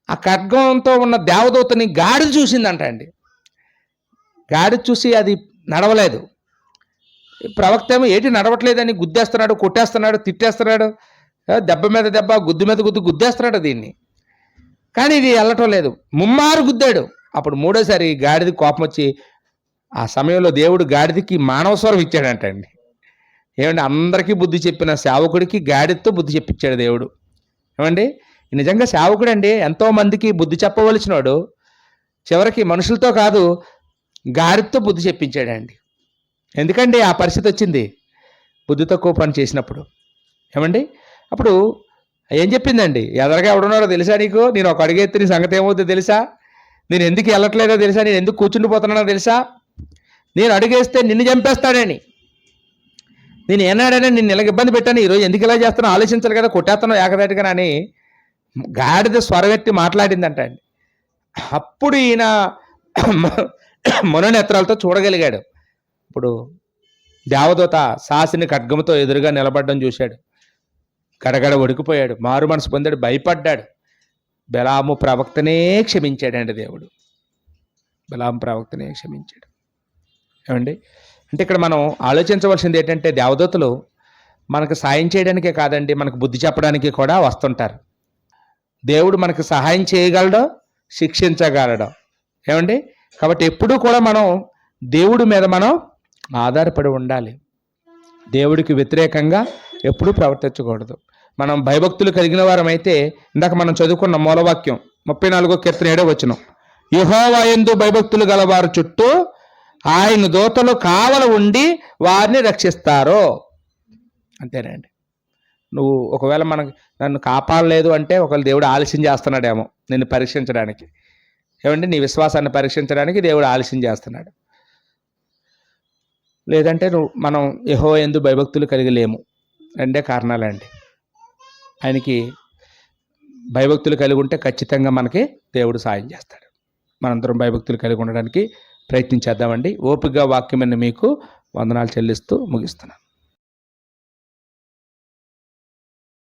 A: ఆ ఖడ్గంతో ఉన్న దేవదూతని గాడిద చూసిందంట అండి. గాడిద చూసి అది నడవలేదు. ప్రవక్త ఏమో ఏంటి నడవట్లేదని గుద్దేస్తున్నాడు, కొట్టేస్తున్నాడు, తిట్టేస్తున్నాడు, దెబ్బ మీద దెబ్బ, గుద్దు మీద గుద్దేస్తున్నాడు దీన్ని. కానీ ఇది వెళ్ళటం లేదు. ముమ్మారు గుద్దాడు. అప్పుడు మూడోసారి గాడిద కోపం వచ్చి ఆ సమయంలో దేవుడు గాడిదకి మానవ స్వరం ఇచ్చాడంటండి. ఏమండి, అందరికీ బుద్ధి చెప్పిన సేవకుడికి గాడిదతో బుద్ధి చెప్పించాడు దేవుడు. ఏమండి, నిజంగా సేవకుడు అండి ఎంతోమందికి బుద్ధి చెప్పవలసినాడు, చివరికి మనుషులతో కాదు గాడిదతో బుద్ధి చెప్పించాడండి. ఎందుకండి ఆ పరిస్థితి వచ్చింది? బుద్ధి తక్కువ పని చేసినప్పుడు. ఏమండి, అప్పుడు ఏం చెప్పిందండి? ఎదరగా ఎవడున్నారో తెలుసా నీకు? నేను ఒక అడుగెత్తి నీ సంగతి ఏమవుతుందో తెలుసా? నేను ఎందుకు వెళ్ళట్లేదో తెలుసా? నేను ఎందుకు కూర్చుండిపోతున్నానో తెలుసా? నేను అడుగేస్తే నిన్ను చంపేస్తాడని. నేను ఏనాడైనా నిన్ను ఇలాగ ఇబ్బంది పెట్టాను, ఈరోజు ఎందుకు ఇలా చేస్తానో ఆలోచించాలి కదా, కొట్టేస్తాను ఏకదాటిగా అని గాడిద స్వరమెత్తి మాట్లాడిందంట అండి. అప్పుడు ఈయన మనోనేత్రాలతో చూడగలిగాడు. ఇప్పుడు దేవదూత శాసిని ఖడ్గముతో ఎదురుగా నిలబడడం చూశాడు. గడగడ వణికిపోయాడు, మారు మనసు పొందాడు, భయపడ్డాడు. బెలాము ప్రవక్తనే క్షమించాడండి దేవుడు. బెలాము ప్రవక్తనే క్షమించాడు. ఏమండి, అంటే ఇక్కడ మనం ఆలోచించవలసింది ఏంటంటే, దేవదూతలు మనకు సాయం చేయడానికే కాదండి, మనకు బుద్ధి చెప్పడానికి కూడా వస్తుంటారు. దేవుడు మనకు సహాయం చేయగలడో, శిక్షించగలడో. ఏమండి, కాబట్టి ఎప్పుడూ కూడా మనం దేవుడి మీద మనం ఆధారపడి ఉండాలి. దేవుడికి వ్యతిరేకంగా ఎప్పుడూ ప్రవర్తించకూడదు. మనం భయభక్తులు కలిగిన వారం అయితే, ఇందాక మనం చదువుకున్న మూలవాక్యం 34 కీర్తన 7వ వచనం, యెహోవా యందు భయభక్తులు గలవారు చుట్టూ ఆయన దూతలు కావల ఉండి వారిని రక్షిస్తారు. అంతేనండి. నువ్వు ఒకవేళ నన్ను కాపాడలేదు అంటే ఒకవేళ దేవుడు ఆలస్యం చేస్తున్నాడేమో నిన్ను పరీక్షించడానికి. ఏమంటే నీ విశ్వాసాన్ని పరీక్షించడానికి దేవుడు ఆలస్యం చేస్తున్నాడు. లేదంటే మనం యెహోవా యందు భయభక్తులు కలిగి లేము. రెండే కారణాలండి. ఆయనకి భయభక్తులు కలిగి ఉంటే ఖచ్చితంగా మనకి దేవుడు సాయం చేస్తాడు. మనందరం భయభక్తులు కలిగి ఉండడానికి ప్రయత్నించేద్దామండి. ఓపికగా వాక్యమని మీకు వందనాలు చెల్లిస్తూ ముగిస్తున్నాను.